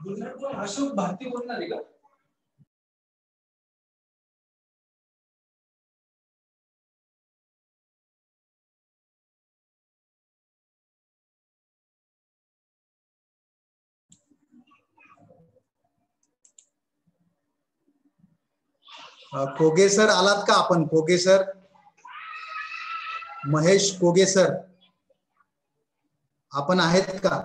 अशोक भारती बोलणार आहे का? कोगे सर आलात का आपण? कोगे सर, महेश कोगे सर आपण आहेत का?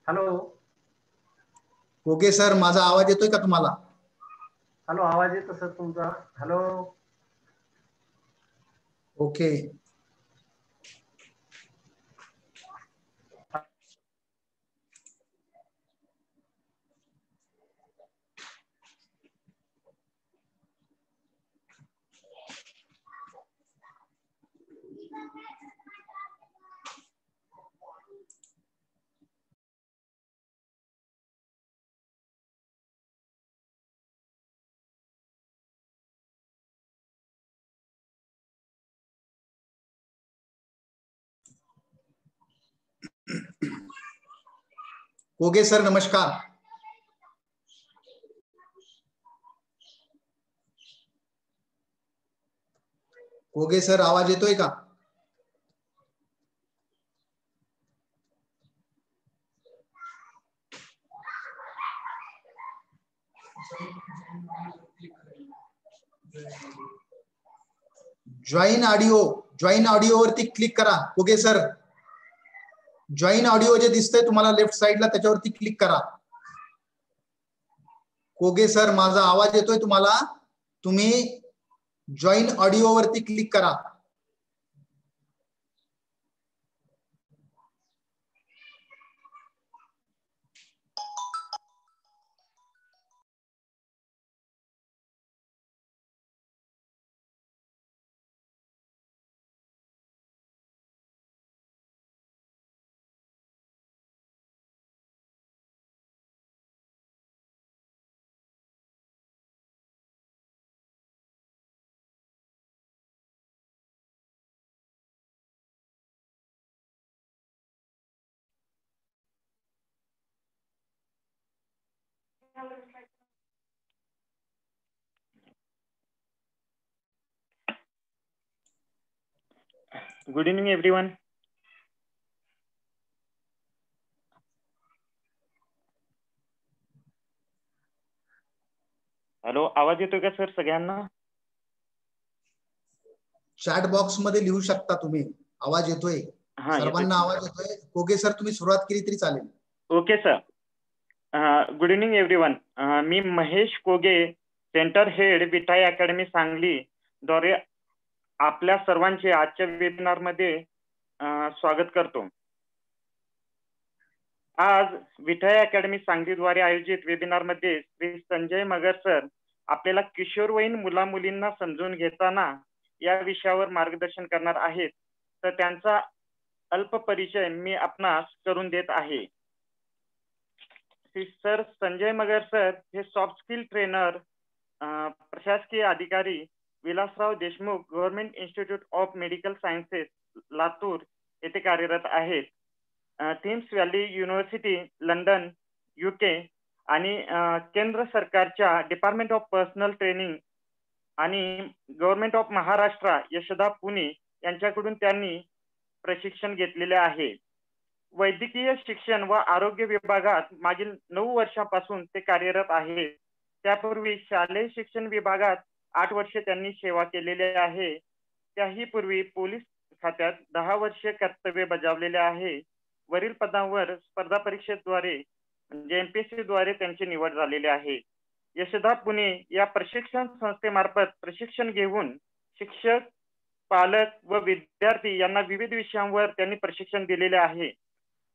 हॅलो कोगे सर, माझा आवाज येतोय का तुम्हाला? हॅलो, आवाज येतो सर तुमचा. हॅलो. ओके. कोगे सर नमस्कार. कोगे सर आवाज येतोय का? जॉईन ऑडिओ वरती क्लिक करा. कोगे सर, जॉईन ऑडिओ जे दिसतंय तुम्हाला लेफ्ट साइडला त्याच्यावरती क्लिक करा. कोगे सर, माझा आवाज येतोय तुम्हाला? तुम्ही जॉईन ऑडिओ वरती क्लिक करा. Good evening, everyone. हॅलो, आवाज येतोय का सर सगळ्यांना? चॅट बॉक्स मध्ये लिहू शकता तुम्ही. आवाज येतोय सर्वांना? आवाज येतोय? कोगे सर तुम्ही सुरुवात केली तरी चालेल. Okay sir. Good evening everyone. मी Mahesh Koge, centre head Vithai academy Sangli द्वारे आपल्या सर्वांचे आजच्या वेबिनार मध्ये स्वागत करतो. आज विठाई अकॅडमी सांगलीद्वारे आयोजित वेबिनार मध्ये श्री संजय मगर सर आपल्याला किशोरवयीन मुला मुलींना समजून घेताना या विषयावर मार्गदर्शन करणार आहेत. तर त्यांचा अल्प परिचय मी आपणास करून देत आहे. सर संजय मगर सर हे सॉफ्ट स्किल ट्रेनर, प्रशासकीय अधिकारी, Vilasrao Deshmukh government institute of medical sciences Latur येथे कार्यरत आहेत. Thames valley university London UK आणि केंद्र सरकारच्या डिपार्टमेंट ऑफ पर्सनल ट्रेनिंग आणि गव्हर्नमेंट ऑफ महाराष्ट्र यशोदा पुणे यांच्याकडून त्यांनी प्रशिक्षण घेतलेले आहे. वैद्यकीय शिक्षण व आरोग्य विभागात मागील 9 वर्षांपासून ते कार्यरत आहेत. त्यापूर्वी शालेय शिक्षण विभागात 8 वर्षे त्यांनी सेवा केलेली आहे. त्याही पूर्वी पोलीस खात्यात 10 वर्षे कर्तव्य बजावलेले आहे. वरील पदांवर स्पर्धा परीक्षेद्वारे म्हणजे MPSC द्वारे त्यांची निवड झालेली आहे. यशोदा पुणे या प्रशिक्षण संस्थेमार्फत प्रशिक्षण घेऊन शिक्षक, पालक व विद्यार्थी यांना विविध विषयांवर त्यांनी प्रशिक्षण दिलेले आहे.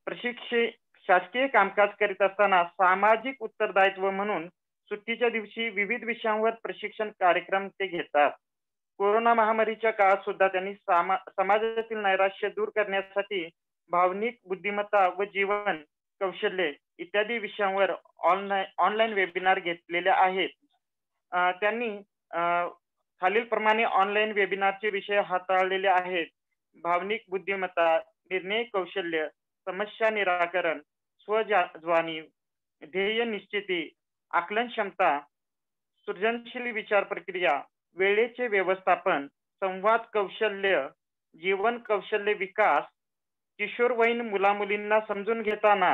शासकीय कामकाज करीत असताना सामाजिक उत्तरदायित्व म्हणून सुट्टीच्या दिवशी विविध विषयांवर प्रशिक्षण कार्यक्रम ते घेतात. कोरोना महामारीच्या काळात सुद्धा त्यांनी समाजातील नैराश्य दूर करण्यासाठी भावनिक बुद्धिमत्ता व जीवन कौशल्य इत्यादी विषयांवर ऑनलाईन वेबिनार घेतलेले आहेत. त्यांनी खालीलप्रमाणे ऑनलाईन वेबिनारचे विषय हाताळलेले आहेत. भावनिक बुद्धिमत्ता, निर्णय कौशल्य, समस्या निराकरण, स्वजाणीव, ध्येय निश्चिती, आकलन क्षमता, सृजनशील विचार प्रक्रिया, वेळेचे व्यवस्थापन, संवाद कौशल्य, जीवन कौशल्य विकास, किशोरवयीन मुलामुलींना समजून घेताना,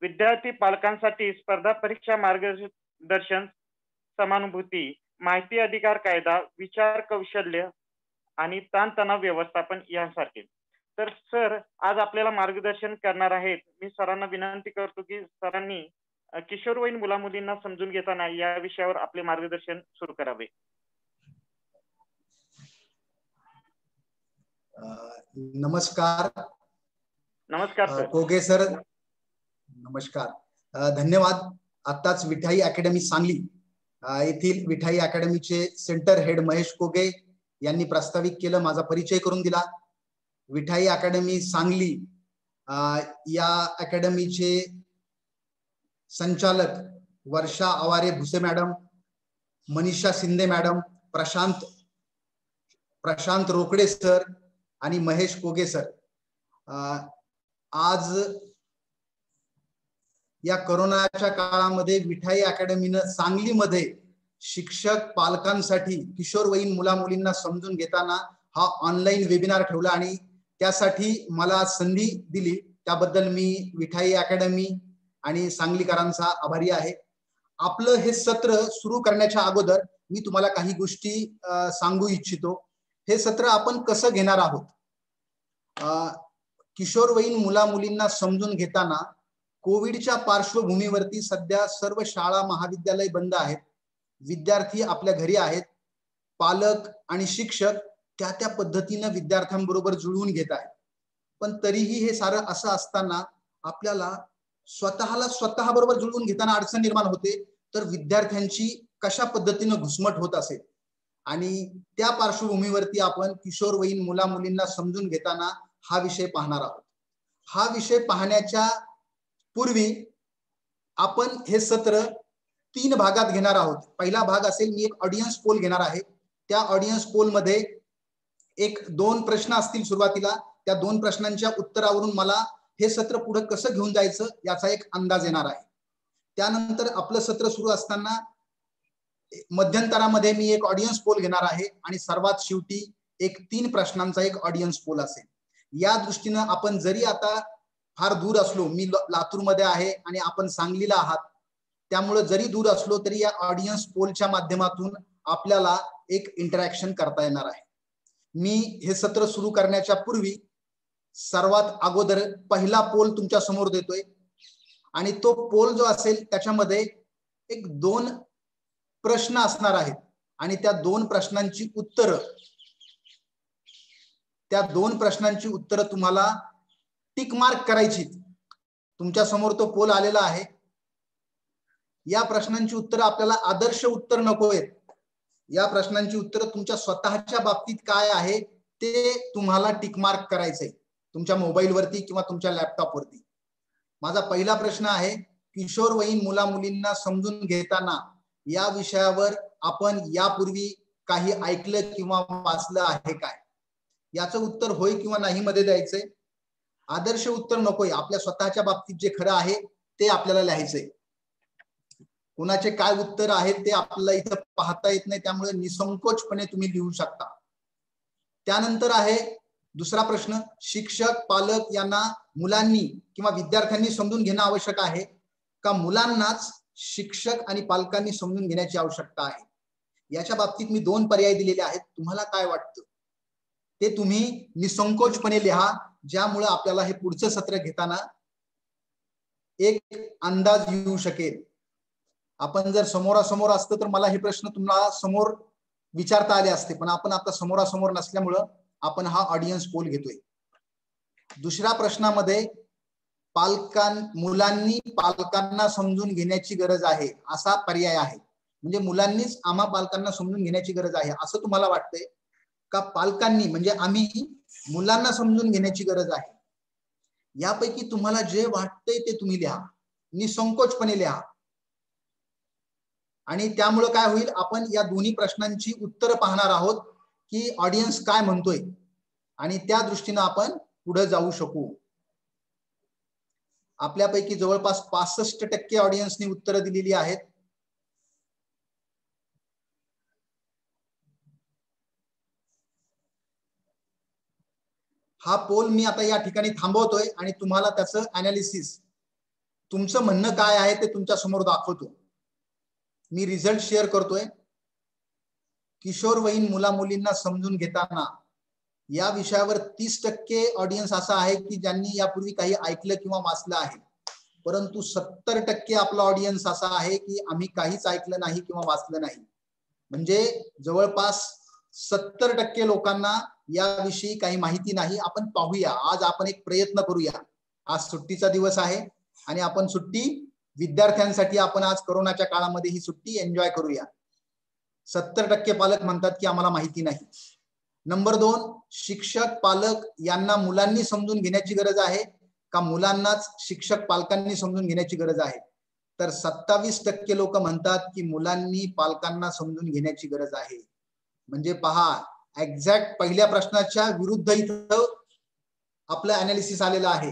विद्यार्थी पालकांसाठी स्पर्धा परीक्षा मार्गदर्शन, समानुभूती, माहिती अधिकार कायदा, विचार कौशल्य आणि ताणतणाव व्यवस्थापन यासारखे. तर सर आज आपल्याला मार्गदर्शन करणार आहेत. मी सरांना विनंती करतो की सरांनी किशोरवयीन मुलामुलींना समजून घेताना या विषयावर आपले मार्गदर्शन सुरू करावे. नमस्कार. नमस्कार सर. कोगे सर नमस्कार. धन्यवाद. आताच विठाई अकॅडमी सांगली येथील विठाई अकॅडमीचे सेंटर हेड महेश कोगे यांनी प्रास्ताविक केलं, माझा परिचय करून दिला. विठाई अकॅडमी सांगली या अकॅडमीचे संचालक Varsha Aware Bhuse madam, Manisha Shinde madam, Prashant Rokade sir आणि महेश कोगे सर. आज या कोरोनाच्या काळामध्ये विठाई अकॅडमीनं सांगलीमध्ये शिक्षक पालकांसाठी किशोरवयीन मुलामुलींना समजून घेताना हा ऑनलाईन वेबिनार ठेवला आणि त्यासाठी मला संधी दिली, त्याबद्दल मी विठाई अकॅडमी आणि सांगलीकरांचा आभारी आहे. आपलं हे सत्र सुरू करण्याच्या अगोदर मी तुम्हाला काही गोष्टी सांगू इच्छितो. हे सत्र आपण कसं घेणार आहोत. किशोरवयीन मुलामुलींना समजून घेताना कोविडच्या पार्श्वभूमीवरती सध्या सर्व शाळा महाविद्यालय बंद आहेत, विद्यार्थी आपल्या घरी आहेत, पालक आणि शिक्षक त्या त्या पद्धतीनं विद्यार्थ्यांबरोबर जुळवून घेत आहेत. पण तरीही हे सारं असं असताना आपल्याला स्वतः बरोबर जुळवून घेताना अडचण निर्माण होते, तर विद्यार्थ्यांची कशा पद्धतीनं घुसमट होत असेल. आणि त्या पार्श्वभूमीवरती आपण किशोरवयीन मुलामुलींना समजून घेताना हा विषय पाहणार आहोत. हा विषय पाहण्याच्या पूर्वी आपण हे सत्र 3 भागात घेणार आहोत. पहिला भाग असेल, मी एक ऑडियन्स पोल घेणार आहे. त्या ऑडियन्स पोल मध्ये 1-2 प्रश्न असतील सुरुवातीला. त्या 2 प्रश्नांच्या उत्तरावरून मला हे सत्र पुढे कसं घेऊन जायचं याचा एक अंदाज येणार आहे. त्यानंतर आपलं सत्र सुरू असताना मध्यंतरामध्ये मी एक ऑडियन्स पोल घेणार आहे आणि सर्वात शेवटी एक 3 प्रश्नांचा एक ऑडियन्स पोल असेल. या दृष्टीनं आपण जरी आता फार दूर असलो, मी लातूरमध्ये आहे आणि आपण सांगलीला आहात, त्यामुळे जरी दूर असलो तरी या ऑडियन्स पोलच्या माध्यमातून आपल्याला एक इंटरॅक्शन करता येणार आहे. मी हे सत्र सुरू करण्याच्या पूर्वी सर्वात अगोदर पहिला पोल तुमच्या समोर देतोय आणि तो पोल जो असेल त्याच्यामध्ये 2 प्रश्न असणार आहेत आणि त्या 2 प्रश्नांची उत्तरं तुम्हाला टिक मार्क करायची. तुमच्या समोर तो पोल आलेला आहे. या प्रश्नांची उत्तरं आपल्याला आदर्श उत्तर नको आहेत. या प्रश्नांची उत्तरं तुमच्या स्वतःच्या बाबतीत काय आहे ते तुम्हाला टिक मार्क करायचंय तुमच्या मोबाईल वरती किंवा तुमच्या लॅपटॉप वरती. माझा पहिला प्रश्न आहे, किशोरवयीन मुलामुलींना समजून घेताना या विषयावर आपण यापूर्वी काही ऐकलं किंवा वाचलं आहे काय. याचं उत्तर होय किंवा नाही मध्ये द्यायचंय. आदर्श उत्तर नकोय. आपल्या स्वतःच्या बाबतीत जे खरं आहे ते आपल्याला लिहायचंय. कुणाचे काय उत्तर आहेत ते आपल्याला इथं पाहता येत नाही, त्यामुळे निसंकोचपणे तुम्ही लिहू शकता. त्यानंतर आहे दुसरा प्रश्न, शिक्षक पालक यांना मुलांनी किंवा विद्यार्थ्यांनी समजून घेणं आवश्यक आहे का मुलांनाच शिक्षक आणि पालकांनी समजून घेण्याची आवश्यकता आहे. याच्या बाबतीत मी 2 पर्याय दिलेले आहेत. तुम्हाला काय वाटतं ते तुम्ही निसंकोचपणे लिहा, ज्यामुळे आपल्याला हे पुढचं सत्र घेताना एक अंदाज येऊ शकेल. आपण जर समोरासमोर असतं तर मला हे प्रश्न तुम्हाला समोर विचारता आले असते, पण आपण आता समोरासमोर नसल्यामुळं आपण हा ऑडियन्स पोल घेतोय. दुसऱ्या प्रश्नामध्ये मुलांनी पालकांना समजून घेण्याची गरज आहे असा पर्याय आहे. म्हणजे मुलांनीच आम्हा पालकांना समजून घेण्याची गरज आहे असं तुम्हाला वाटतंय का पालकांनी म्हणजे आम्ही मुलांना समजून घेण्याची गरज आहे. यापैकी तुम्हाला जे वाटतंय ते तुम्ही लिहा, निसंकोचपणे लिहा. आणि त्यामुळे काय होईल, आपण या दोन्ही प्रश्नांची उत्तरं पाहणार आहोत की ऑडियन्स काय म्हणतोय आणि त्या दृष्टीने आपण पुढे जाऊ शकू. आपल्यापैकी जवळपास 65% ऑडियन्सनी उत्तरं दिलेली आहेत. हा पोल मी आता या ठिकाणी थांबवतोय आणि तुम्हाला त्याचं अनालिसिस, तुमचं म्हणणं काय आहे ते तुमच्या समोर दाखवतो. मी रिझल्ट शेअर करतोय. किशोरवयीन मुला मुलींना समजून घेताना या विषयावर 30% ऑडियन्स असा आहे की ज्यांनी यापूर्वी काही ऐकलं किंवा वाचलं आहे, परंतु 70% आपला ऑडियन्स असा आहे की आम्ही काहीच ऐकलं नाही किंवा वाचलं नाही. म्हणजे जवळपास 70% लोकांना याविषयी काही माहिती नाही. आपण पाहूया, आज आपण एक प्रयत्न करूया. आज सुट्टीचा दिवस आहे आणि आपण सुट्टी विद्यार्थ्यांसाठी, आपण आज कोरोनाच्या काळामध्ये ही सुट्टी एन्जॉय करूया. 70% पालक म्हणतात की आम्हाला माहिती नाही. नंबर 2, शिक्षक पालक यांना मुलांनी समजून घेण्याची गरज आहे का मुलांनाच शिक्षक पालकांनी समजून घेण्याची गरज आहे? तर 27% लोक म्हणतात की मुलांनी पालकांना समजून घेण्याची गरज आहे. म्हणजे पहा, एक्झॅक्ट पहिल्या प्रश्नाच्या विरुद्ध इथं आपलं अनालिसिस आलेलं आहे.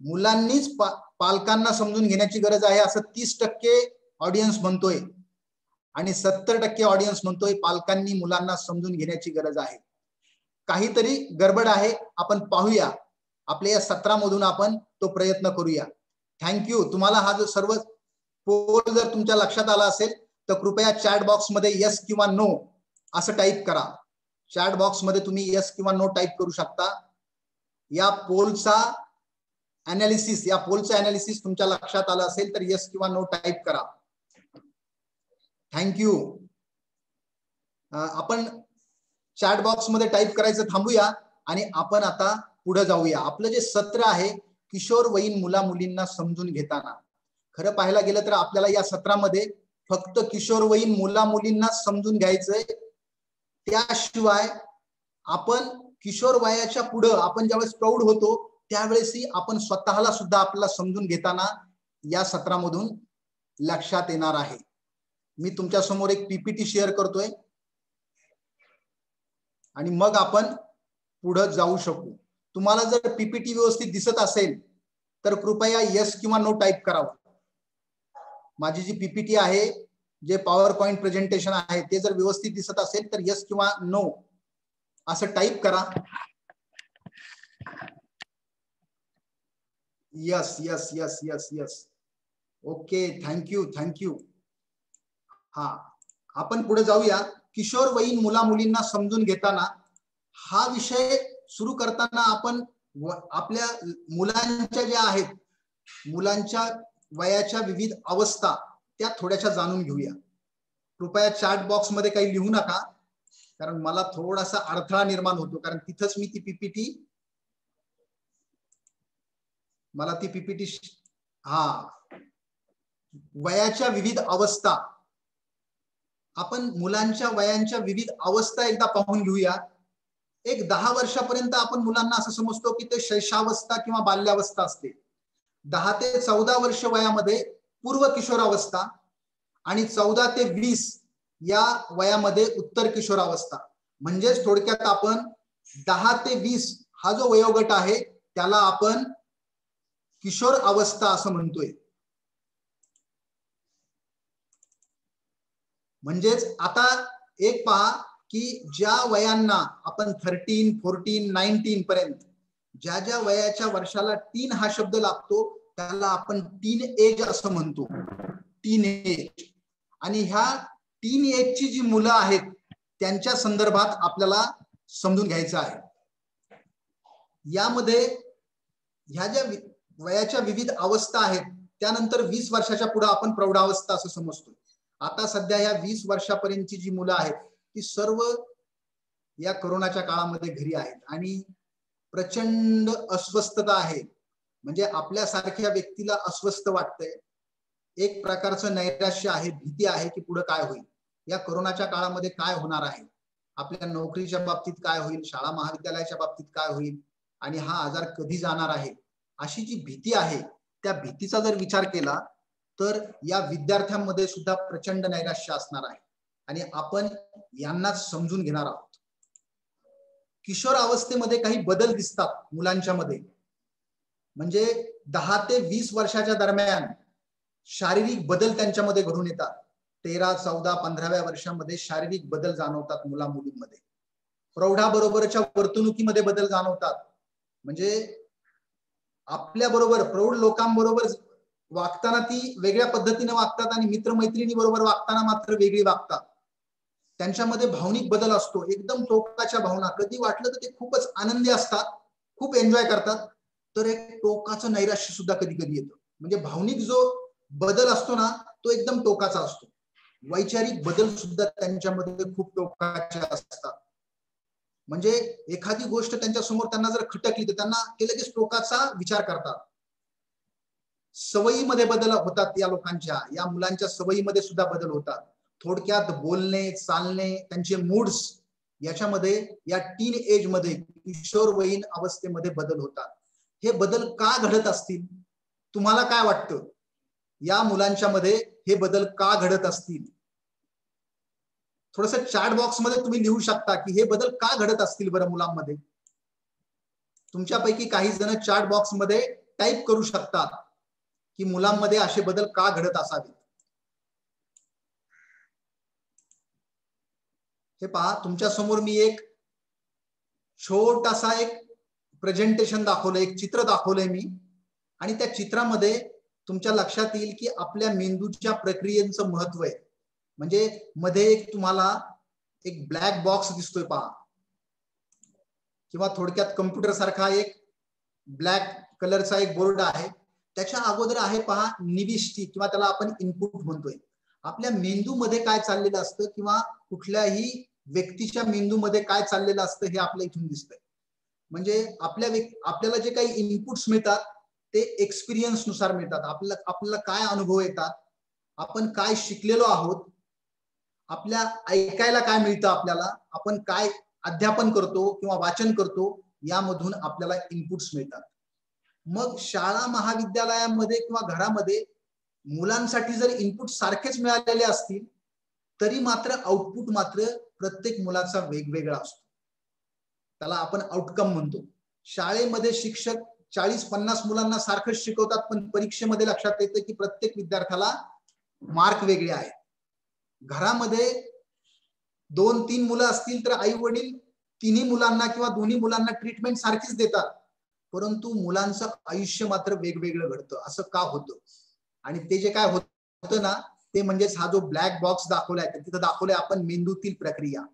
मुलांनीच पालकांना समजून घेण्याची गरज आहे असं 30% ऑडियन्स म्हणतोय आणि 70% ऑडियन्स म्हणतोय पालकांनी मुलांना समजून घेण्याची गरज आहे. काहीतरी गडबड आहे, आपण पाहूया. आपल्या या सत्रामधून आपण तो प्रयत्न करूया. थँक्यू. तुम्हाला हा जो सर्व पोल जर तुमच्या लक्षात आला असेल तर कृपया चॅट बॉक्स मध्ये यस किंवा नो असं टाईप करा. चॅट बॉक्स मध्ये तुम्ही यस किंवा नो टाईप करू शकता. या पोलचं अनालिसिस तुमच्या लक्षात आलं असेल तर यस किंवा नो टाईप करा. थँक्यू. आपण चॅट बॉक्स मध्ये टाईप करायचं थांबूया आणि आपण आता पुढे जाऊया. आपलं जे सत्र आहे किशोरवयीन मुला मुलींना समजून घेताना, खरं पाहायला गेलं तर आपल्याला या सत्रामध्ये फक्त किशोरवयीन मुला मुलींना समजून घ्यायचंय. त्याशिवाय आपण किशोर वयाच्या पुढे आपण ज्यावेळेस प्रौढ होतो त्यावेळेसही आपण स्वतःला सुद्धा आपल्याला समजून घेताना या सत्रामधून लक्षात येणार आहे. मी तुमच्या समोर एक पीपीटी शेअर करतोय आणि मग आपण पुढे जाऊ शकू. तुम्हाला जर पीपीटी व्यवस्थित दिसत असेल तर कृपया यस किंवा नो टाईप करावं. माझी जी पीपीटी आहे, जे पॉवर पॉइंट प्रेझेंटेशन आहे, ते जर व्यवस्थित दिसत असेल तर यस किंवा नो असं टाईप करा. Yes yes yes yes yes. Okay, thank you. हा, आपण पुढे जाऊया. किशोरवयीन मुला मुलींना समजून घेताना हा विषय सुरू करताना आपण आपल्या मुलांच्या ज्या आहेत, मुलांच्या वयाच्या विविध अवस्था त्या थोड्याशा जाणून घेऊया. कृपया चॅट बॉक्स मध्ये काही लिहू नका, कारण मला थोडासा अडथळा निर्माण होतो, कारण तिथंच मी ती पीपीटी वयाच्या विविध अवस्था, आपण मुलांच्या वयांच्या विविध अवस्था एकदा पाहून घेऊया. एक 10 वर्षापर्यंत आपण मुलांना असं समजतो की ते शैशवावस्था किंवा बाल्यावस्था असते. 10 ते 14 वर्ष वयामध्ये पूर्व किशोरावस्था आणि 14 ते 20 या वयामध्ये उत्तर किशोरावस्था. म्हणजेच थोडक्यात आपण 10 ते 20 हा जो वयोगट आहे त्याला आपण किशोर अवस्था असं म्हणतोय. म्हणजेच आता एक पहा की ज्या वयांना आपण 13, 14, 19 पर्यंत ज्या ज्या वयाच्या वर्षाला टीन हा शब्द लागतो त्याला आपण टीन एज असं म्हणतो. Teen age. आणि ह्या टीन एजची जी मुलं आहेत त्यांच्या संदर्भात आपल्याला समजून घ्यायचं आहे. यामध्ये ह्या ज्या वयाच्या विविध अवस्था आहेत त्यानंतर 20 वर्षाच्या पुढे आपण प्रौढावस्था असं समजतो. आता सध्या या 20 वर्षापर्यंतची जी मुलं आहेत ती सर्व या कोरोनाच्या काळामध्ये घरी आहेत आणि प्रचंड अस्वस्थता आहे. म्हणजे आपल्यासारख्या व्यक्तीला अस्वस्थ वाटतंय, एक प्रकारचं नैराश्य आहे, भीती आहे की पुढे काय होईल, या कोरोनाच्या काळामध्ये काय होणार आहे, आपल्या नोकरीच्या बाबतीत काय होईल, शाळा महाविद्यालयाच्या बाबतीत काय होईल आणि हा आजार कधी जाणार आहे, अशी जी भीती आहे त्या भीतीचा जर विचार केला तर या विद्यार्थ्यांमध्ये सुद्धा प्रचंड नैराश्य असणार आहे आणि आपण यांनाच समजून घेणार आहोत. किशोर अवस्थेमध्ये काही बदल दिसतात मुलांच्या मध्ये, म्हणजे 10 ते 20 वर्षाच्या दरम्यान शारीरिक बदल त्यांच्यामध्ये घडून येतात. 13, 14, 15व्या वर्षामध्ये शारीरिक बदल जाणवतात मुला मुलींमध्ये. प्रौढाबरोबरच्या वर्तणुकीमध्ये बदल जाणवतात. म्हणजे आपल्या बरोबर प्रौढ लोकांबरोबर वागताना ती वेगळ्या पद्धतीने वागतात आणि मित्रमैत्रिणी बरोबर वागताना मात्र वेगळी वागतात. त्यांच्यामध्ये भावनिक बदल असतो, एकदम टोकाच्या भावना. कधी वाटलं तर ते खूपच आनंदी असतात, खूप एन्जॉय करतात, तर एक टोकाचं नैराश्य सुद्धा कधी कधी येतं. म्हणजे भावनिक जो बदल असतो ना तो एकदम टोकाचा असतो. वैचारिक बदल सुद्धा त्यांच्यामध्ये खूप टोकाचे असतात. म्हणजे एखादी गोष्ट त्यांच्या समोर त्यांना जर खटकली तर त्यांना ते लगेच टोकाचा विचार करतात. सवयीमध्ये बदल होतात या लोकांच्या, या मुलांच्या सवयीमध्ये सुद्धा बदल होतात. थोडक्यात बोलणे, चालणे, त्यांचे मूड्स याच्यामध्ये या टीन एज मध्ये, किशोरवयीन अवस्थेमध्ये बदल होतात. हे बदल का घडत असतील? तुम्हाला काय वाटतं? या मुलांच्या मध्ये हे बदल का घडत असतील? थोडंसं चॅट बॉक्स मध्ये तुम्ही लिहू शकता की हे बदल का घडत असतील बरं मुलांमध्ये. तुमच्यापैकी काही जण चॅट बॉक्स मध्ये टाईप करू शकतात की मुलांमध्ये असे बदल का घडत असावेत. हे पहा, तुमच्या समोर मी एक छोटासा एक प्रेझेंटेशन दाखवलं, एक चित्र दाखवलंय मी, आणि त्या चित्रामध्ये तुमच्या लक्षात येईल की आपल्या मेंदूच्या प्रक्रियेचं महत्व आहे. म्हणजे मध्ये एक तुम्हाला एक ब्लॅक बॉक्स दिसतोय पहा, किंवा थोडक्यात कम्प्युटर सारखा एक ब्लॅक कलरचा एक बोर्ड आहे. त्याच्या अगोदर आहे पहा निविष्टी, किंवा त्याला आपण इनपुट म्हणतोय. आपल्या मेंदूमध्ये काय चाललेलं असतं किंवा कुठल्याही व्यक्तीच्या मेंदूमध्ये काय चाललेलं असतं हे आपल्या इथून दिसतंय. म्हणजे आपल्याला जे काही इनपुट्स मिळतात ते एक्सपिरियन्स नुसार मिळतात. आपल्याला काय अनुभव येतात, आपण काय शिकलेलो आहोत, आपल्या ऐकायला काय मिळतं, आपल्याला आपण काय अध्यापन करतो किंवा वाचन करतो, यामधून आपल्याला इनपुट्स मिळतात. मग शाळा महाविद्यालयामध्ये किंवा घरामध्ये मुलांसाठी जर इनपुट सारखेच मिळालेले असतील तरी मात्र आउटपुट मात्र प्रत्येक मुलाचा वेगवेगळा असतो. त्याला आपण आउटकम म्हणतो. शाळेमध्ये शिक्षक 40-50 मुलांना सारखंच शिकवतात, पण परीक्षेमध्ये लक्षात येतं की प्रत्येक विद्यार्थ्याला मार्क वेगळे आहेत. घरामध्ये 2-3 मुलं असतील तर आई वडील तिन्ही मुलांना किंवा दोन्ही मुलांना ट्रीटमेंट सारखीच देतात, परंतु मुलांचं आयुष्य मात्र वेगवेगळं घडतं. असं का होतं? आणि ते जे काय होतं ना ते म्हणजेच हा जो ब्लॅक बॉक्स दाखवलाय तिथं दाखवलंय आपण मेंदूतील प्रक्रिया.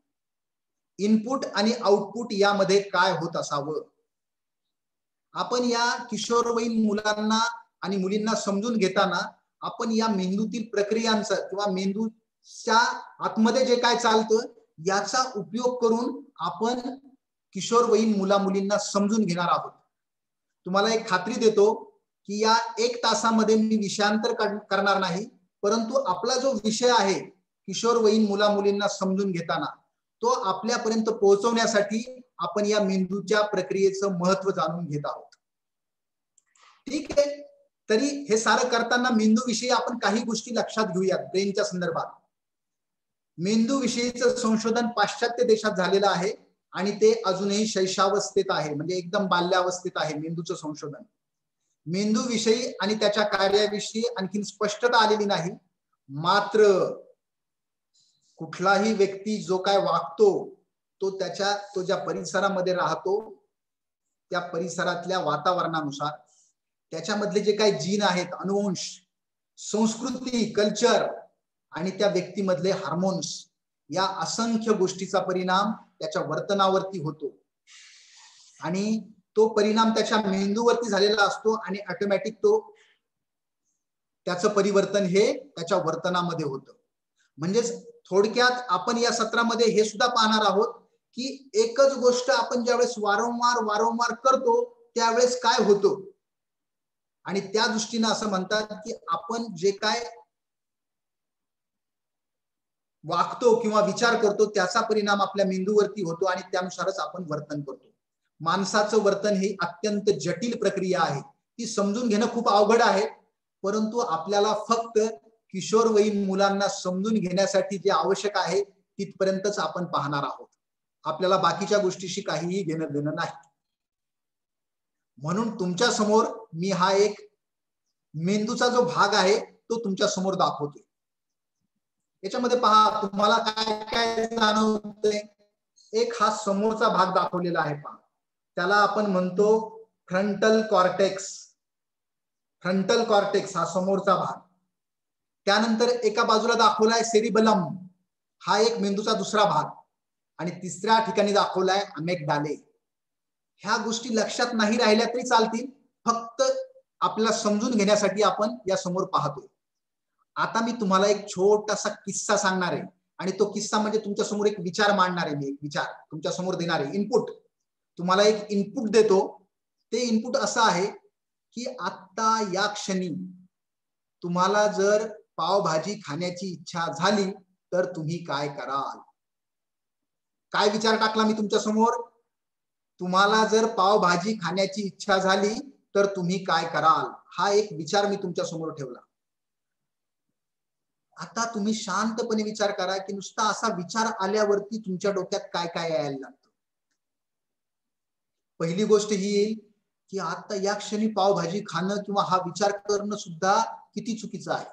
इनपुट आणि आउटपुट यामध्ये काय होत असावं. आपण या किशोरवयीन मुलांना आणि मुलींना समजून घेताना आपण या मेंदूतील प्रक्रियांचं किंवा मेंदूच्या आतमध्ये जे काय चालतं याचा उपयोग करून आपण किशोरवयीन मुला मुलींना समजून घेणार आहोत. तुम्हाला एक खात्री देतो की या 1 तासामध्ये मी विषयांतर करणार नाही, परंतु आपला जो विषय आहे किशोरवयीन मुला मुलींना समजून घेताना तो आपल्यापर्यंत पोहोचवण्यासाठी आपण या मेंदूच्या प्रक्रियेचं महत्व जाणून घेत आहोत. ठीक आहे, तरी हे सारं करताना मेंदू विषयी आपण काही गोष्टी लक्षात घेऊयात. ब्रेनच्या संदर्भात मेंदू विषयीचं संशोधन पाश्चात्य देशात झालेलं आहे आणि ते अजूनही शैशवावस्थेत आहे, म्हणजे एकदम बाल्यावस्थेत आहे मेंदूचं संशोधन. मेंदू विषयी आणि त्याच्या कार्याविषयी आणखीन स्पष्टता आलेली नाही. मात्र कुठलाही व्यक्ती जो काय वागतो तो ज्या परिसरामध्ये राहतो त्या परिसरातल्या वातावरणानुसार त्याच्यामधले जे काही जीन आहेत, अनुवंश, संस्कृती, कल्चर आणि त्या व्यक्तीमधले हार्मोन्स, या असंख्य गोष्टीचा परिणाम त्याच्या वर्तनावरती होतो आणि तो परिणाम त्याच्या मेंदूवरती झालेला असतो आणि ऑटोमॅटिक तो त्याचं परिवर्तन हे त्याच्या वर्तनामध्ये होतं. म्हणजेच थोडक्यात आपण या सत्रामध्ये हे सुद्धा पाहणार आहोत की एकच गोष्ट आपण ज्यावेळेस वारंवार करतो त्यावेळेस काय होतं, आणि त्या दृष्टीने असं म्हणतात की आपण जे काय वागतो किंवा विचार करतो त्याचा परिणाम आपल्या मेंदूवरती होतो आणि त्यानुसारच आपण वर्तन करतो. माणसाचं वर्तन ही अत्यंत जटिल प्रक्रिया आहे, ती समजून घेणं खूप अवघड आहे. परंतु आपल्याला फक्त किशोरवयीन मुलांना समजून घेण्यासाठी जे आवश्यक आहे तिथपर्यंतच आपण पाहणार आहोत. आपल्याला बाकीच्या गोष्टीशी काहीही घेणं देणं नाही. म्हणून तुमच्या समोर मी हा एक मेंदूचा जो भाग आहे तो तुमच्या समोर दाखवतोय. याच्यामध्ये पहा तुम्हाला काय काय जाणवतंय. एक हा समोरचा भाग दाखवलेला आहे पहा, त्याला आपण म्हणतो फ्रंटल कॉर्टेक्स. फ्रंटल कॉर्टेक्स हा समोरचा भाग. त्यानंतर एका बाजूला दाखवलाय सेरिबलम, हा एक मेंदूचा दुसरा भाग. आणि तिसऱ्या ठिकाणी दाखवलाय अमेगडाले. ह्या गोष्टी लक्षात नाही राहिल्या तरी चालतील, फक्त आपल्याला समजून घेण्यासाठी आपण या समोर पाहतोय. आता मी तुम्हाला एक छोटासा किस्सा सांगणार आहे आणि तो किस्सा म्हणजे तुमच्या समोर एक विचार मांडणार आहे. मी एक विचार तुमच्या समोर देणार आहे, इनपुट. तुम्हाला एक इनपुट देतो. ते इनपुट असं आहे की आता या क्षणी तुम्हाला जर पावभाजी खाण्याची इच्छा झाली तर तुम्ही काय कराल? काय विचार टाकला मी तुमच्या समोर? तुम्हाला जर पावभाजी खाण्याची इच्छा झाली तर तुम्ही काय कराल? हा एक विचार मी तुमच्या समोर ठेवला. आता तुम्ही शांतपणे विचार करा की नुसता असा विचार आल्यावरती तुमच्या डोक्यात काय काय यायला लागतं. पहिली गोष्ट ही येईल की आता या क्षणी पावभाजी खाणं किंवा हा विचार करणं सुद्धा किती चुकीचं आहे.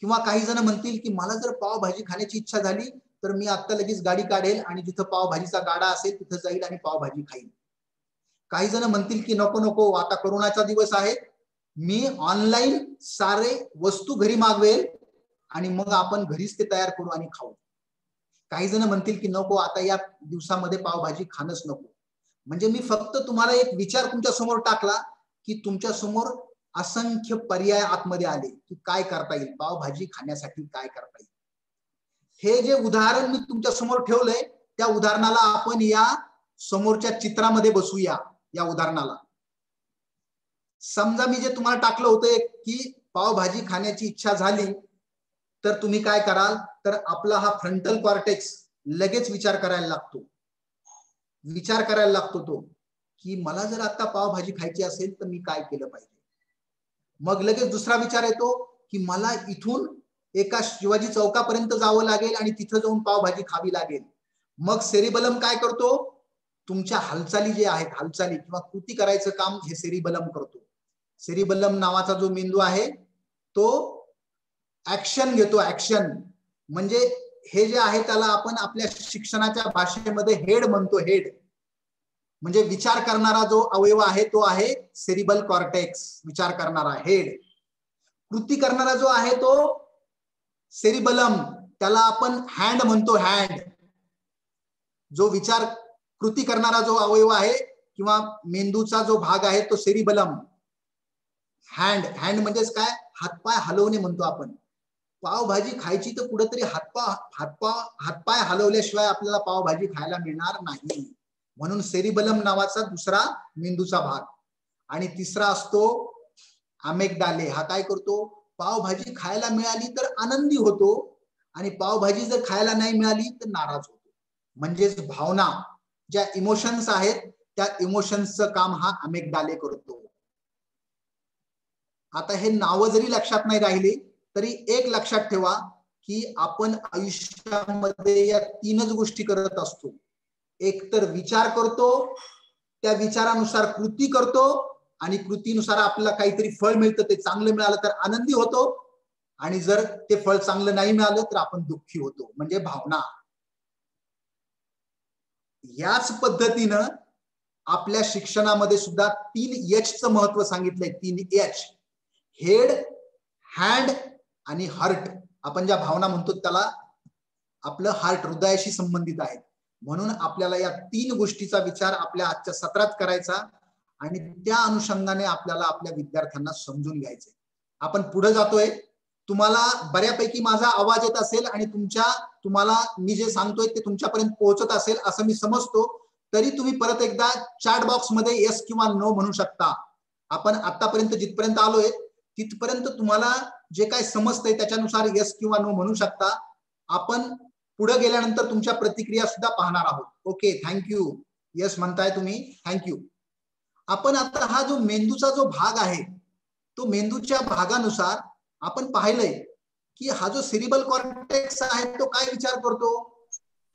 किंवा काही जण म्हणतील की मला जर पावभाजी खाण्याची इच्छा झाली तर मी आता लगेच गाडी काढेल आणि जिथं पावभाजीचा गाडा असेल तिथं जाईल आणि पावभाजी खाईल. काही जण म्हणतील की नको नको, आता कोरोनाचा दिवस आहे, मी ऑनलाईन सारे वस्तू घरी मागवेल आणि मग आपण घरीच ते तयार करू आणि खाऊ. काही जण म्हणतील की नको, आता या दिवसामध्ये पावभाजी खाणंच नको. म्हणजे मी फक्त तुम्हाला एक विचार तुमच्या समोर टाकला की तुमच्या समोर असंख्य पर्याय आतमध्ये आले की काय करता येईल, पावभाजी खाण्यासाठी काय करता येईल. हे जे उदाहरण मी तुमच्या समोर ठेवलंय त्या उदाहरणाला आपण या समोरच्या चित्रामध्ये बसूया. या उदाहरणाला समजा मी जे तुम्हाला टाकलं होतं की पावभाजी खाण्याची इच्छा झाली तर तुम्ही काय कराल, तर आपला हा फ्रंटल कॉर्टेक्स लगेच विचार करायला लागतो. विचार करायला लागतो तो की मला जर आता पावभाजी खायची असेल तर मी काय केलं पाहिजे. मग लगेच दुसरा विचार येतो की मला इथून एका शिवाजी चौकापर्यंत जावं लागेल आणि तिथं जाऊन पावभाजी खावी लागेल. मग सेरिबलम काय करतो, तुमच्या हालचाली जे आहेत, हालचाली किंवा कृती करायचं काम हे सेरिबलम करतो. सेरिबलम नावाचा जो मेंदू आहे तो ऍक्शन घेतो. ऍक्शन म्हणजे हे जे आहे त्याला आपण आपल्या शिक्षणाच्या भाषेमध्ये हेड म्हणतो. हेड म्हणजे विचार करणारा जो अवयव आहे तो आहे सेरिबल कॉर्टेक्स, विचार करणारा हेड. कृती करणारा जो आहे तो सेरिबलम, त्याला आपण हँड म्हणतो. हँड जो विचार कृती करणारा जो अवयव आहे किंवा मेंदूचा जो भाग आहे तो सेरिबलम. हँड, हँड म्हणजेच काय, हातपाय हलवणे म्हणतो आपण. पावभाजी खायची तर कुठेतरी हातपाय हलवल्याशिवाय आपल्याला पावभाजी खायला मिळणार नाही. म्हणून सेरिबलम नावाचा दुसरा मेंदूचा भाग. आणि तिसरा असतो अमेगडाले. हा काय करतो, पावभाजी खायला मिळाली तर आनंदी होतो आणि पावभाजी जर खायला नाही मिळाली तर नाराज होतो. म्हणजेच भावना, ज्या इमोशन्स आहेत त्या इमोशन्सचं काम हा अमेगडाले करतो. आता हे नाव जरी लक्षात नाही राहिली तरी एक लक्षात ठेवा की आपण आयुष्यामध्ये या तीनच गोष्टी करत असतो. एक तर विचार करतो, त्या विचारानुसार कृती करतो आणि कृतीनुसार आपल्याला काहीतरी फळ मिळतं, ते चांगलं मिळालं तर आनंदी होतो आणि जर ते फळ चांगलं नाही मिळालं तर आपण दुःखी होतो, म्हणजे भावना. याच पद्धतीनं आपल्या शिक्षणामध्ये सुद्धा 3H चं महत्व सांगितलंय. 3H, हेड, हँड आणि हार्ट. आपण ज्या भावना म्हणतो त्याला आपलं हार्ट, हृदयाशी संबंधित आहे. म्हणून आपल्याला या 3 गोष्टीचा विचार आपल्या आजच्या सत्रात करायचा आणि त्या अनुषंगाने आपल्याला आपल्या विद्यार्थ्यांना समजून घ्यायचंय. आपण पुढे जातोय. तुम्हाला बऱ्यापैकी माझा आवाज येत असेल आणि तुम्हाला मी जे सांगतोय ते तुमच्यापर्यंत पोहोचत असेल असं मी समजतो. तरी तुम्ही परत एकदा चॅट बॉक्स मध्ये येस किंवा नो म्हणू शकता. आपण आतापर्यंत जिथपर्यंत आलोय तिथपर्यंत तुम्हाला जे काय समजतंय त्याच्यानुसार येस किंवा नो म्हणू शकता. आपण पुढे गेल्यानंतर तुमच्या प्रतिक्रिया सुद्धा पाहणार आहोत. Okay, thank you. येस म्हणताय तुम्ही, थँक्यू. आपण आता हा जो मेंदूचा जो भाग आहे तो मेंदूच्या भागानुसार आपण पाहिलंय की हा जो सेरिबल कॉर्टेक्स आहे तो काय विचार करतो,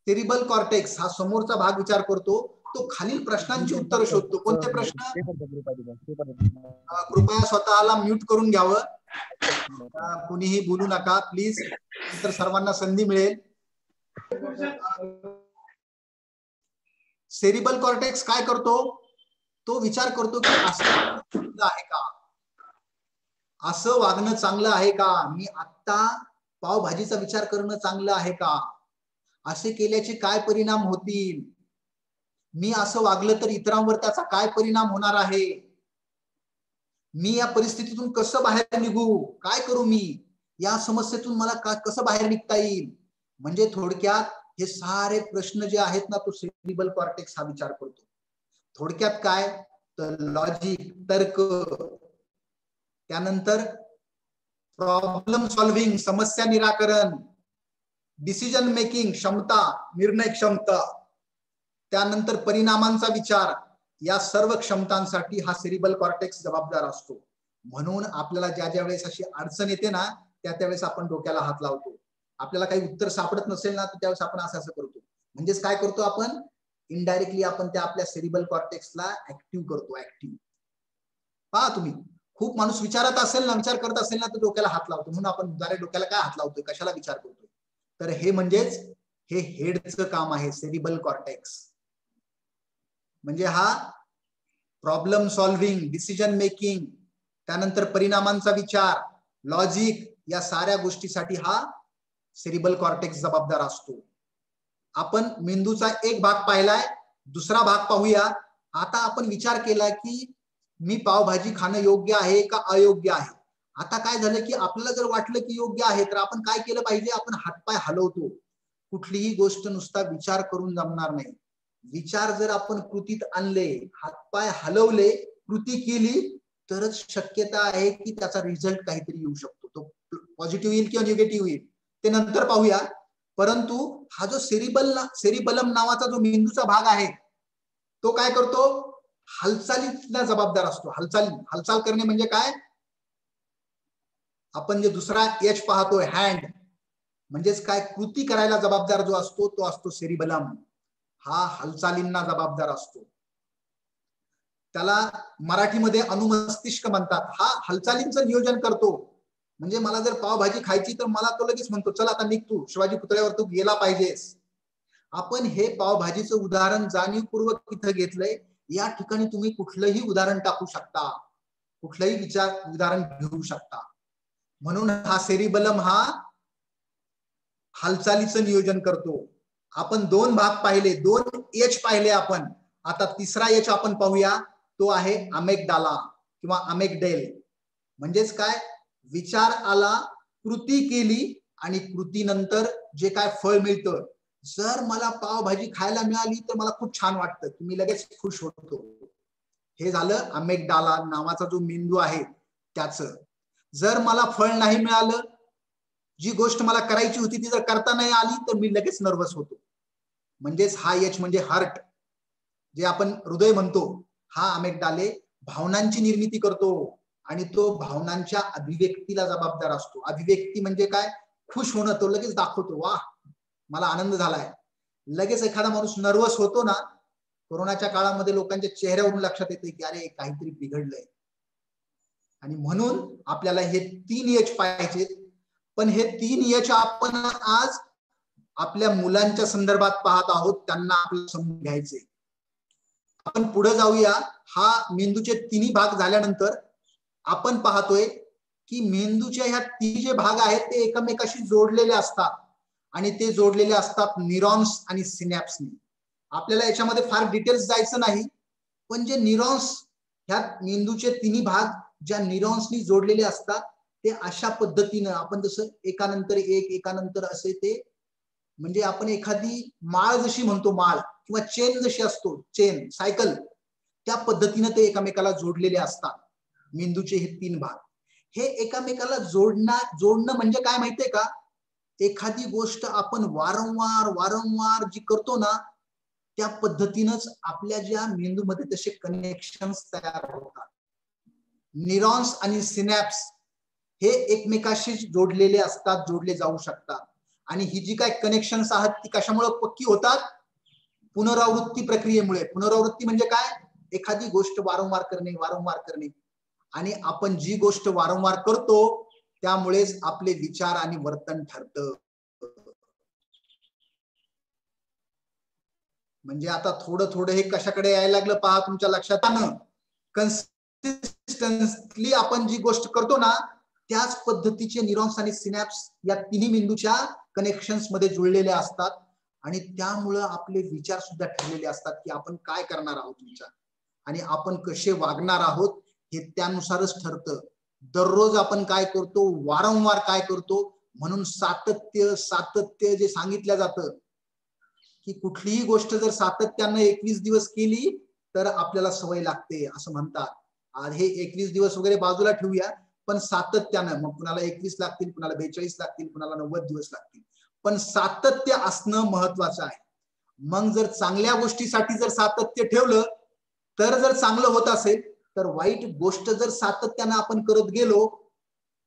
सेरिबल कॉर्टेक्स हा समोरचा भाग विचार करतो, तो खालील प्रश्नांची उत्तर शोधतो. कोणते प्रश्न? कृपया स्वतःला म्यूट करून घ्यावं, कुणीही बोलू नका प्लीज, नंतर सर्वांना संधी मिळेल. सेरिबल कॉर्टेक्स काय करतो, तो विचार करतो की असं चांगलं आहे का, असं वागणं चांगलं आहे का, मी आत्ता पावभाजीचा विचार करणं चांगलं आहे का, असे केल्याचे काय परिणाम होतील, मी असं वागलं तर इतरांवर त्याचा काय परिणाम होणार आहे, मी या परिस्थितीतून कसं बाहेर निघू, काय करू मी, या समस्येतून मला कसं बाहेर निघता येईल. म्हणजे थोडक्यात हे सारे प्रश्न जे आहेत ना, तो सेरिबल कॉर्टेक्स हा विचार करतो. थोडक्यात काय तर लॉजिक, तर्क, त्यानंतर प्रॉब्लेम सॉल्व्हिंग, समस्या निराकरण, डिसिजन मेकिंग क्षमता, निर्णय क्षमता, त्यानंतर परिणामांचा विचार, या सर्व क्षमतांसाठी हा सेरिबल कॉर्टेक्स जबाबदार असतो. म्हणून आपल्याला ज्या ज्या वेळेस अशी अडचण येते ना, त्यावेळेस आपण डोक्याला हात लावतो. आपल्याला काही उत्तर सापडत नसेल ना, तर त्यावेळेस आपण असं करतो. म्हणजेच काय करतो आपण, इनडायरेक्टली आपण त्या आपल्या सेरिबल कॉर्टेक्सला ऍक्टिव्ह करतो. ऍक्टिव्ह पहा तुम्ही, खूप माणूस विचारत असेल ना, विचार करत असेल ना, तर डोक्याला हात लावतो. म्हणून आपण डायरेक्ट डोक्याला काय हात लावतोय, कशाला विचार करतोय, तर हे म्हणजेच हे हेडचं काम आहे, सेरिबल कॉर्टेक्स. म्हणजे हा प्रॉब्लेम सॉल्व्हिंग, डिसिजन मेकिंग, त्यानंतर परिणामांचा विचार, लॉजिक, या साऱ्या गोष्टीसाठी हा सेरिबल कॉर्टेक्स जबाबदार असतो. आपण मेंदूचा एक भाग पाहिलाय, दुसरा भाग पाहूया. आता आपण विचार केला की मी पावभाजी खाणं योग्य आहे का अयोग्य आहे. आता काय झालं की आपल्याला जर वाटलं की योग्य आहे, तर आपण काय केलं पाहिजे, आपण हातपाय हलवतो. कुठलीही गोष्ट नुसता विचार करून जमणार नाही. विचार जर आपण कृतीत आणले, हातपाय हलवले, कृती केली, तरच शक्यता आहे की त्याचा रिझल्ट काहीतरी येऊ शकतो. तो पॉझिटिव्ह येईल किंवा निगेटिव्ह येईल ते नंतर पाहूया. परंतु हा जो सेरिबलम नावाचा जो मेंदूचा भाग आहे, तो काय करतो, हालचालीला जबाबदार असतो. हालचाल करणे म्हणजे काय, आपण जे दुसरा एच पाहतोय हँड, म्हणजेच काय, कृती करायला जबाबदार जो असतो तो असतो सेरिबलम. हा हालचालींना जबाबदार असतो. त्याला मराठीमध्ये अनुमस्तिष्क म्हणतात. हा हालचालींचं नियोजन करतो. म्हणजे मला जर पावभाजी खायची तर मला तो लगेच म्हणतो, चल आता निघ तू, शिवाजी पुतळ्यावर तू गेला पाहिजेस. आपण हे पावभाजीचं उदाहरण जाणीवपूर्वक इथं घेतलंय. या ठिकाणी तुम्ही कुठलंही उदाहरण टाकू शकता, कुठलंही उदाहरण घेऊ शकता. म्हणून हा सेरिबलम हा हालचालीचं नियोजन करतो. आपण दोन भाग पाहिले, दोन एच पाहिले आपण. आता तिसरा एच आपण पाहूया, तो आहे अमेगडाला किंवा अमेगडेल. म्हणजेच काय, विचार आला, कृती केली, आणि कृतीनंतर जे काय फळ मिळतं. जर मला पावभाजी खायला मिळाली तर मला खूप छान वाटतं, की मी लगेच खुश होतो. हे झालं अमेगडाला नावाचा जो मेंदू आहे त्याचं. जर मला फळ नाही मिळालं, जी गोष्ट मला करायची होती ती जर करता नाही आली, तर मी लगेच नर्वस होतो. म्हणजेच हा एच म्हणजे हार्ट, जे आपण हृदय म्हणतो, हा अमेगडाले भावनांची निर्मिती करतो आणि तो भावनांच्या अभिव्यक्तीला जबाबदार असतो. अभिव्यक्ती म्हणजे काय, खुश होणं, तो लगेच दाखवतो, वाह मला आनंद झालाय. लगेच एखादा माणूस नर्वस होतो ना, कोरोनाच्या काळामध्ये लोकांच्या चेहऱ्यावरून लक्षात येते की अरे काहीतरी बिघडलंय. आणि म्हणून आपल्याला हे 3 एच पाहिजे. पण हे 3 एच आपण आज आपल्या मुलांच्या संदर्भात पाहत आहोत, त्यांना आपल्याला समजून घ्यायचे. आपण पुढे जाऊया. हा मेंदूचे तिन्ही भाग झाल्यानंतर आपण पाहतोय की मेंदूच्या ह्या 3 जे भाग आहेत ते एकमेकाशी जोडलेले असतात, आणि ते जोडलेले असतात न्यूरॉन्स आणि सिनॅप्सनी. आपल्याला याच्यामध्ये फार डिटेल्स जायचं नाही, पण जे न्यूरॉन्स, ह्या मेंदूचे तिन्ही भाग ज्या न्यूरॉन्सनी जोडलेले असतात, ते अशा पद्धतीनं आपण जसं एकानंतर एक एकानंतर असे ते, म्हणजे आपण एखादी माळ जशी म्हणतो, माळ किंवा चेन जशी असतो, चेन सायकल, त्या पद्धतीनं ते एकमेकाला जोडलेले असतात. मेंदूचे हे 3 भाग हे एकमेकाला जोडणं म्हणजे काय माहितीये का, एखादी गोष्ट आपण वारंवार जी करतो ना, त्या पद्धतीनंच आपल्या ज्या मेंदूमध्ये तसे कनेक्शन्स तयार होतात. न्यूरॉन्स आणि सिनॅप्स हे एकमेकाशी जोडलेले असतात, जोडले जाऊ शकतात. आणि ही जी काय कनेक्शन्स आहेत ती कशामुळे पक्की होतात? पुनरावृत्ती प्रक्रियेमुळे. पुनरावृत्ती म्हणजे काय? एखादी गोष्ट वारंवार करणे, वारंवार करणे. आणि आपण जी गोष्ट वारंवार करतो त्यामुळेच आपले विचार आणि वर्तन ठरतं. म्हणजे आता थोडं थोडं हे कशाकडे यायला लागलं पहा तुमच्या लक्षात. कन्सिस्टन्टली आपण जी गोष्ट करतो ना त्याच पद्धतीचे न्यूरॉन्स आणि सिनॅप्स या तिन्ही बिंदूच्या कनेक्शन्स मध्ये जुळलेले असतात. आणि त्यामुळं आपले विचार सुद्धा ठरलेले असतात की आपण काय करणार आहोत विचार आणि आपण कसे वागणार आहोत हे त्यानुसारच ठरतं. दररोज आपण काय करतो, वारंवार काय करतो. म्हणून सातत्य सातत्य जे सांगितलं जातं की कुठलीही गोष्ट जर सातत्यानं 21 दिवस केली तर आपल्याला सवय लागते असं म्हणतात. हे 21 दिवस वगैरे बाजूला ठेवूया, पण सातत्यानं, मग कुणाला 21 लागतील, कुणाला 42 लागतील, कुणाला 90 दिवस लागतील, पण सातत्य असणं महत्वाचं आहे. मग जर चांगल्या गोष्टीसाठी जर सातत्य ठेवलं तर जर चांगलं होत असेल, तर वाईट गोष्ट जर सातत्यानं आपण करत गेलो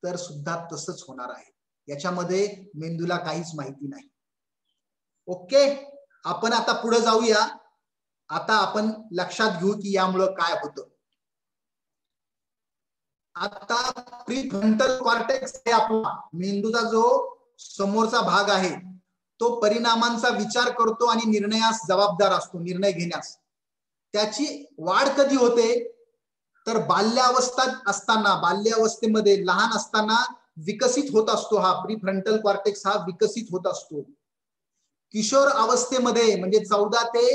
तर सुद्धा तसंच होणार आहे. याच्यामध्ये मेंदूला काहीच माहिती नाही. ओके, आपण आता पुढे जाऊया. आता आपण लक्षात घेऊ की यामुळं काय होतं. आता प्रीफ्रंटल कॉर्टेक्स हे आपला मेंदूचा जो समोरचा भाग आहे तो परिणामांचा विचार करतो आणि निर्णयास जबाबदार असतो, निर्णय घेण्यास. त्याची वाढ कधी होते तर बाल्यावस्थेत असताना, बाल्यावस्थेमध्ये लहान असताना विकसित होत असतो. हा प्रीफ्रंटल कॉर्टेक्स हा विकसित होत असतो. किशोर अवस्थेमध्ये म्हणजे 14 ते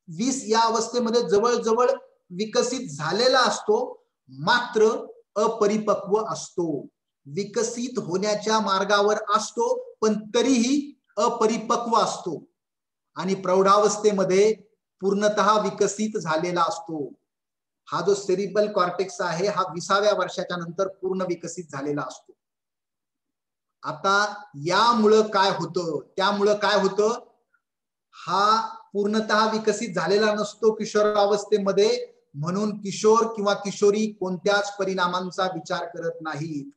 20 या अवस्थेमध्ये जवळजवळ विकसित झालेला असतो, मात्र अपरिपक्व असतो. विकसित होण्याच्या मार्गावर असतो पण तरीही अपरिपक्व असतो. आणि प्रौढावस्थेमध्ये पूर्णतः विकसित झालेला असतो. हा जो सेरिब्रल कॉर्टेक्स आहे हा 20व्या वर्षाच्या नंतर पूर्ण विकसित झालेला असतो. आता यामुळं काय होतं, त्यामुळं काय होतं, हा पूर्णतः विकसित झालेला नसतो किशोरावस्थेमध्ये. म्हणून किशोर किंवा किशोरी कोणत्याच परिणामांचा विचार करत नाहीत.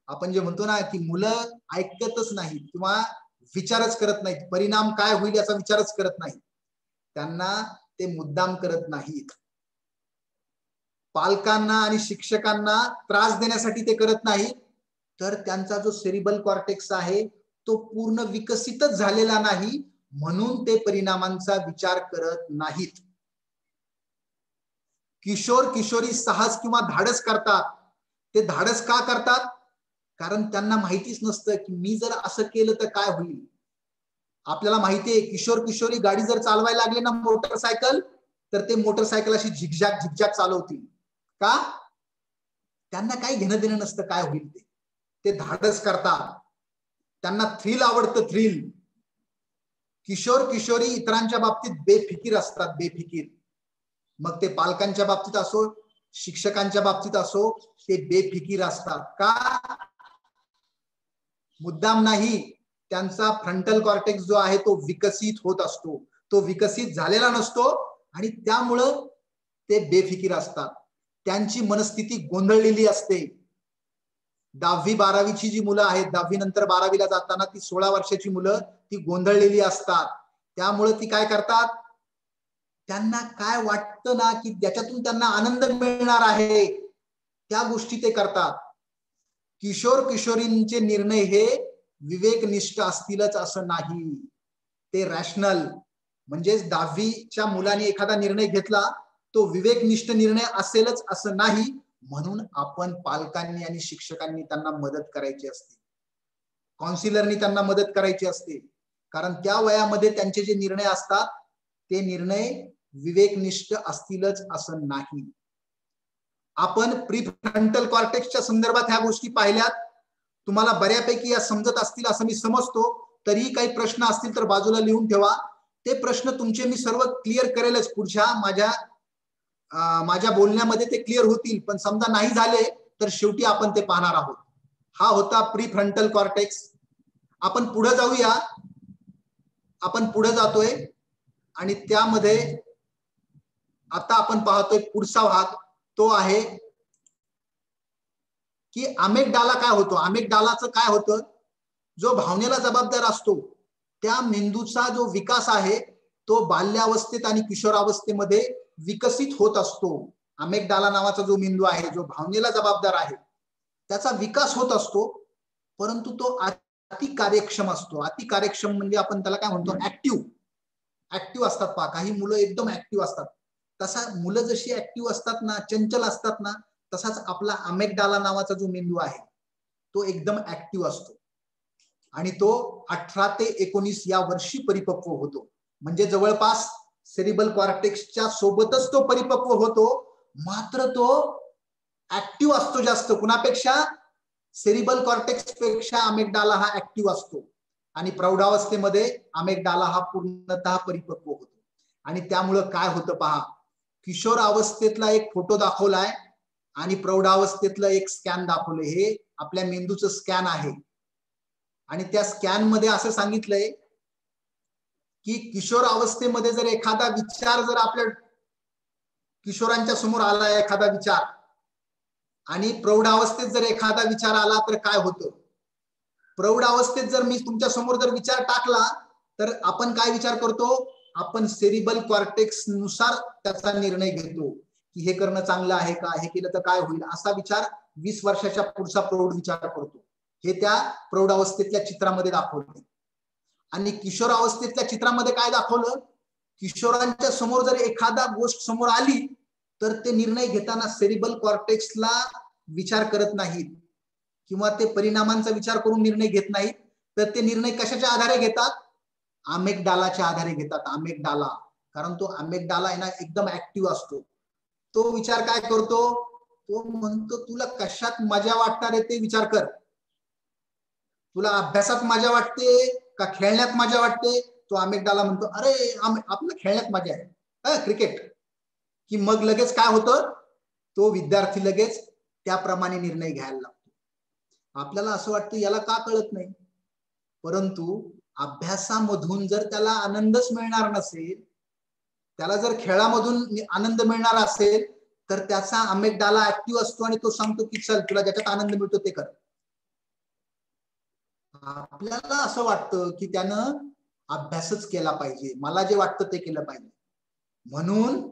आपण जे म्हणतो ना की मुलं ऐकतच नाहीत किंवा विचारच करत नाहीत, परिणाम काय होईल याचा विचारच करत नाहीत, त्यांना ते मुद्दाम करत नाहीत. पालकांना आणि शिक्षकांना त्रास देण्यासाठी ते करत नाहीत, तर त्यांचा जो सेरिब्रल कॉर्टेक्स आहे तो पूर्ण विकसितच झालेला नाही म्हणून ते परिणामांचा विचार करत नाहीत. किशोर किशोरी साहस किंवा धाडस करतात. ते धाडस का करतात? कारण त्यांना माहितीच नसतं की मी जर असं केलं तर काय होईल. आपल्याला माहितीये किशोर किशोरी गाडी जर चालवायला लागले ना मोटरसायकल, तर ते मोटरसायकल अशी झिकझॅक झिकझॅक चालवतील. का? त्यांना काही घेणं देणं नसतं काय होईल ते. ते धाडस करतात, त्यांना थ्रिल आवडतं, थ्रिल. किशोर किशोरी इतरांच्या बाबतीत बेफिकीर असतात, बेफिकीर. मग ते पालकांच्या बाबतीत असो, शिक्षकांच्या बाबतीत असो, ते बेफिकीर असतात. का? मुद्दाम नाही, त्यांचा फ्रंटल कॉर्टेक्स जो आहे तो विकसित होत असतो, तो विकसित झालेला नसतो आणि त्यामुळं ते बेफिकीर असतात. त्यांची मनस्थिती गोंधळलेली असते. 10वी 12वीची जी मुलं आहेत, 10वी नंतर 12वीला जाताना ती 16 वर्षाची मुलं ती गोंधळलेली असतात. त्यामुळे ती काय करतात, त्यांना काय वाटतं ना की ज्याच्यातून त्यांना आनंद मिळणार आहे त्या गोष्टी ते करतात. किशोर किशोरींचे निर्णय हे विवेकनिष्ठ असतीलच असं नाही, ते रॅशनल. म्हणजेच 10वीच्या मुलाने एखादा निर्णय घेतला तो विवेकनिष्ठ निर्णय असेलच असं नाही. म्हणून आपण पालकांनी आणि शिक्षकांनी त्यांना मदत करायची असते, काउन्सिलरनी त्यांना मदत करायची असते. कारण त्या वयामध्ये त्यांचे जे निर्णय असतात ते निर्णय विवेकनिष्ठ असतीलच असं नाही. आपण प्रीफ्रंटल कॉर्टेक्सच्या संदर्भात ह्या गोष्टी पाहिल्यात, तुम्हाला बऱ्यापैकी या समजत असतील असं मी समजतो. तरीही काही प्रश्न असतील तर बाजूला लिहून ठेवा. ते प्रश्न तुमचे मी सर्व क्लिअर करेलच पुढच्या माझ्या बोलण्यामध्ये ते क्लिअर होतील. पण समजा नाही झाले तर शेवटी आपण ते पाहणार आहोत. हा होता प्रीफ्रंटल कॉर्टेक्स. आपण पुढे जाऊया. आपण पुढे जातोय आणि त्यामध्ये आता आपण पाहतोय पुढचा भाग, तो आहे की अमेगडाला काय होतो. अमेगडालाचं काय होतं, जो भावनेला जबाबदार असतो त्या मेंदूचा जो विकास आहे तो बाल्यावस्थेत आणि किशोरावस्थेमध्ये विकसित होत असतो. अमेगडाला नावाचा जो मेंदू आहे, जो भावनेला जबाबदार आहे, त्याचा विकास होत असतो, परंतु तो अति कार्यक्षम असतो. अति कार्यक्षम म्हणजे आपण त्याला काय म्हणतो, ऍक्टिव्ह असतात पहा. काही मुलं एकदम ऍक्टिव्ह असतात. तसा मुलं जशी ऍक्टिव्ह असतात ना, चंचल असतात ना, तसाच आपला अमेगडाला नावाचा जो मेंदू आहे तो एकदम ऍक्टिव्ह असतो आणि तो 18 ते 19 या वर्षी परिपक्व होतो. म्हणजे जवळपास सेरिबल कॉर्टेक्सच्या सोबतच तो परिपक्व होतो, मात्र तो ऍक्टिव्ह असतो जास्त. कुणापेक्षा? सेरिबल कॉर्टेक्स पेक्षा अमेगडाला हा ऍक्टिव्ह असतो आणि प्रौढावस्थेमध्ये अमेगडाला हा पूर्णतः परिपक्व होतो. आणि त्यामुळं काय होतं पहा, किशोर अवस्थेतला एक फोटो दाखवलाय आणि प्रौढावस्थेतलं एक स्कॅन दाखवलंय. हे आपल्या मेंदूचं स्कॅन आहे आणि त्या स्कॅन मध्ये असं सांगितलंय की किशोर अवस्थेमध्ये जर एखादा विचार जर आपल्या किशोरांच्या समोर आला, एखादा विचार, आणि प्रौढावस्थेत जर एखादा विचार आला तर काय होतं. प्रौढावस्थेत जर मी तुमच्या समोर जर विचार टाकला तर आपण काय विचार करतो, आपण सेरिबल कॉर्टेक्स नुसार त्याचा निर्णय घेतो की हे करणं चांगलं आहे का, हे केलं तर काय होईल, असा विचार 20 वर्षाच्या पुढचा प्रौढ विचार करतो. हे त्या प्रौढावस्थेतल्या चित्रामध्ये दाखवलं. आणि किशोर अवस्थेतल्या चित्रामध्ये काय दाखवलं, किशोरांच्या समोर जर एखादा गोष्ट समोर आली तर ते निर्णय घेताना सेरिबल कॉर्टेक्सला विचार करत नाहीत किंवा ते परिणामांचा विचार करून निर्णय घेत नाहीत, तर ते निर्णय कशाच्या आधारे घेतात, अमेगडालाच्या आधारे घेतात. अमेगडाला, कारण तो अमेगडाला आहे ना एकदम ऍक्टिव्ह असतो. तो विचार काय करतो, तो म्हणतो तुला कशात मजा वाटणार आहे ते विचार कर, तुला अभ्यासात मजा वाटते का खेळण्यात मजा वाटते. तो अमेगडाला म्हणतो अरे आपलं खेळण्यात मजा आहे, क्रिकेट. की मग लगेच काय होतं, तो विद्यार्थी लगेच त्याप्रमाणे निर्णय घ्यायला लागतो. आपल्याला असं वाटतं याला का कळत नाही, परंतु अभ्यासामधून जर त्याला आनंदच मिळणार नसेल, त्याला जर खेळामधून आनंद मिळणार असेल तर त्याचा अमेगडाला ऍक्टिव्ह असतो आणि तो सांगतो की चल तुला ज्याच्यात आनंद मिळतो ते कर. आपल्याला असं वाटतं की त्यानं अभ्यासच केला पाहिजे, मला जे वाटतं ते केलं पाहिजे. म्हणून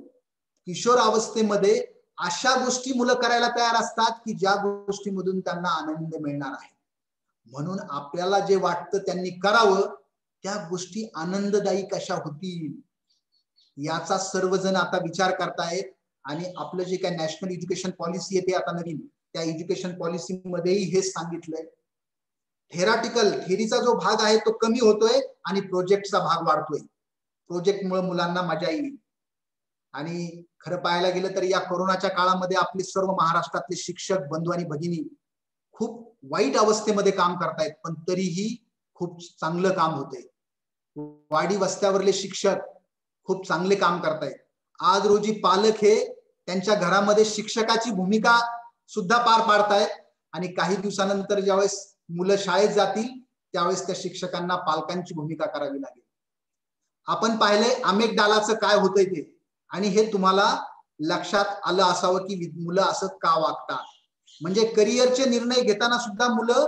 किशोर अवस्थेमध्ये अशा गोष्टी मुलं करायला तयार असतात की ज्या गोष्टीमधून त्यांना आनंद मिळणार आहे. म्हणून आपल्याला जे वाटतं त्यांनी करावं त्या गोष्टी आनंददायी कशा होतील याचा सर्वजण आता विचार करतायत. आणि आपलं जे काही नॅशनल एज्युकेशन पॉलिसी आहे ते आता नवीन, त्या एज्युकेशन पॉलिसी मध्येही हेच सांगितलंय. थेरीचा जो भाग आहे तो कमी होतोय आणि प्रोजेक्टचा भाग वाढतोय. प्रोजेक्टमुळे मुलांना मजा येईल. आणि खरं पाहायला गेलं तर या कोरोनाच्या काळामध्ये आपले सर्व महाराष्ट्रातले शिक्षक बंधू आणि भगिनी खूप वाईट अवस्थेमध्ये काम करतायत, पण तरीही खूप चांगलं काम होतंय. वाडी वस्त्यावरले शिक्षक खूप चांगले काम करतायत. आज रोजी पालक हे त्यांच्या घरामध्ये शिक्षकाची भूमिका सुद्धा पार पाडतायत आणि काही दिवसानंतर ज्यावेळेस मुलं शाळेत जातील त्यावेळेस त्या शिक्षकांना पालकांची भूमिका करावी लागेल. आपण पाहिलंय अमेगडालाचं काय होतंय ते, आणि हे तुम्हाला लक्षात आलं असावं की मुलं असं का वागतात. म्हणजे करिअरचे निर्णय घेताना सुद्धा मुलं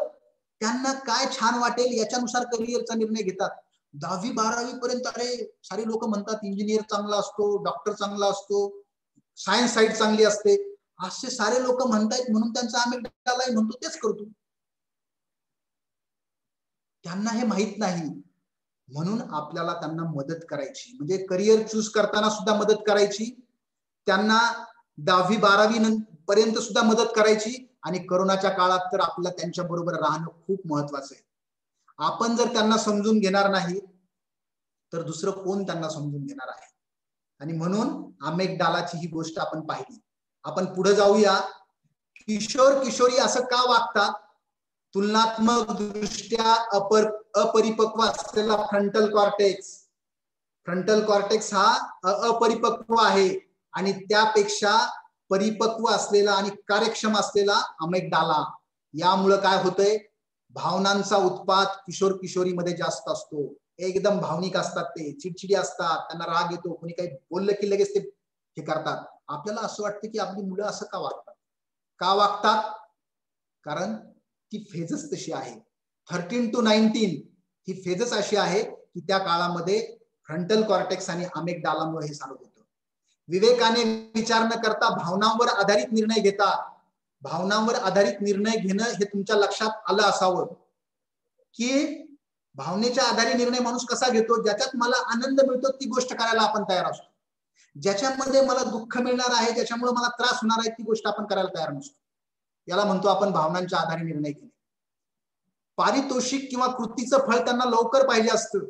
त्यांना काय छान वाटेल याच्यानुसार करिअरचा निर्णय घेतात. 10वी 12वी पर्यंत अरे सारे लोक म्हणतात इंजिनियर चांगला असतो, डॉक्टर चांगला असतो, सायन्स साईड चांगली असते, असे सारे लोक म्हणतायत म्हणून त्यांचा अमेगडाला म्हणतो तेच करतो. त्यांना हे माहित नाही, म्हणून आपल्याला त्यांना मदत करायची, म्हणजे करिअर चूज करताना सुद्धा मदत करायची, त्यांना 10वी 12वी पर्यंत सुद्धा मदत करायची. आणि कोरोनाच्या काळात तर आपल्याला त्यांच्या बरोबर राहणं खूप महत्वाचं आहे. आपण जर त्यांना समजून घेणार नाही तर दुसरं कोण त्यांना समजून घेणार आहे. आणि म्हणून अमेगडालाची ही गोष्ट आपण पाहिली. आपण पुढे जाऊया. किशोर किशोरी असं का वागतात, तुलनात्मक दृष्ट्या अपरिपक्व असलेला फ्रंटल कॉर्टेक्स हा अपरिपक्व आहे आणि त्यापेक्षा परिपक्व असलेला आणि कार्यक्षम असलेला अमेगडाला. यामुळे काय होतंय, भावनांचा उत्पाद किशोर किशोरीमध्ये जास्त असतो. एकदम भावनिक असतात, ते चिडचिडी असतात, त्यांना राग येतो, कोणी काही बोललं की लगेच ते हे करतात. आपल्याला असं वाटतं की आपली मुलं असं का वागतात. कारण ती फेजच तशी आहे. 13 to 19 ही फेजच अशी आहे की त्या काळामध्ये फ्रंटल कॉर्टेक्स आणि अमेग्डालामुळे हे चालू होतं. विवेकाने विचार न करता भावनांवर आधारित निर्णय घेता. भावनांवर आधारित निर्णय घेणं हे तुमच्या लक्षात आलं असावं की भावनेच्या आधारे निर्णय माणूस कसा घेतो, ज्याच्यात मला आनंद मिळतो ती गोष्ट करायला आपण तयार असतो. ज्याच्यामध्ये मला दुःख मिळणार आहे, ज्याच्यामुळे मला त्रास होणार आहे ती गोष्ट आपण करायला तयार नसतो. याला म्हणतो आपण भावनांच्या आधारे निर्णय घेणे. पारितोषिक किंवा कृतीचं फळ त्यांना लवकर पाहिजे असतं.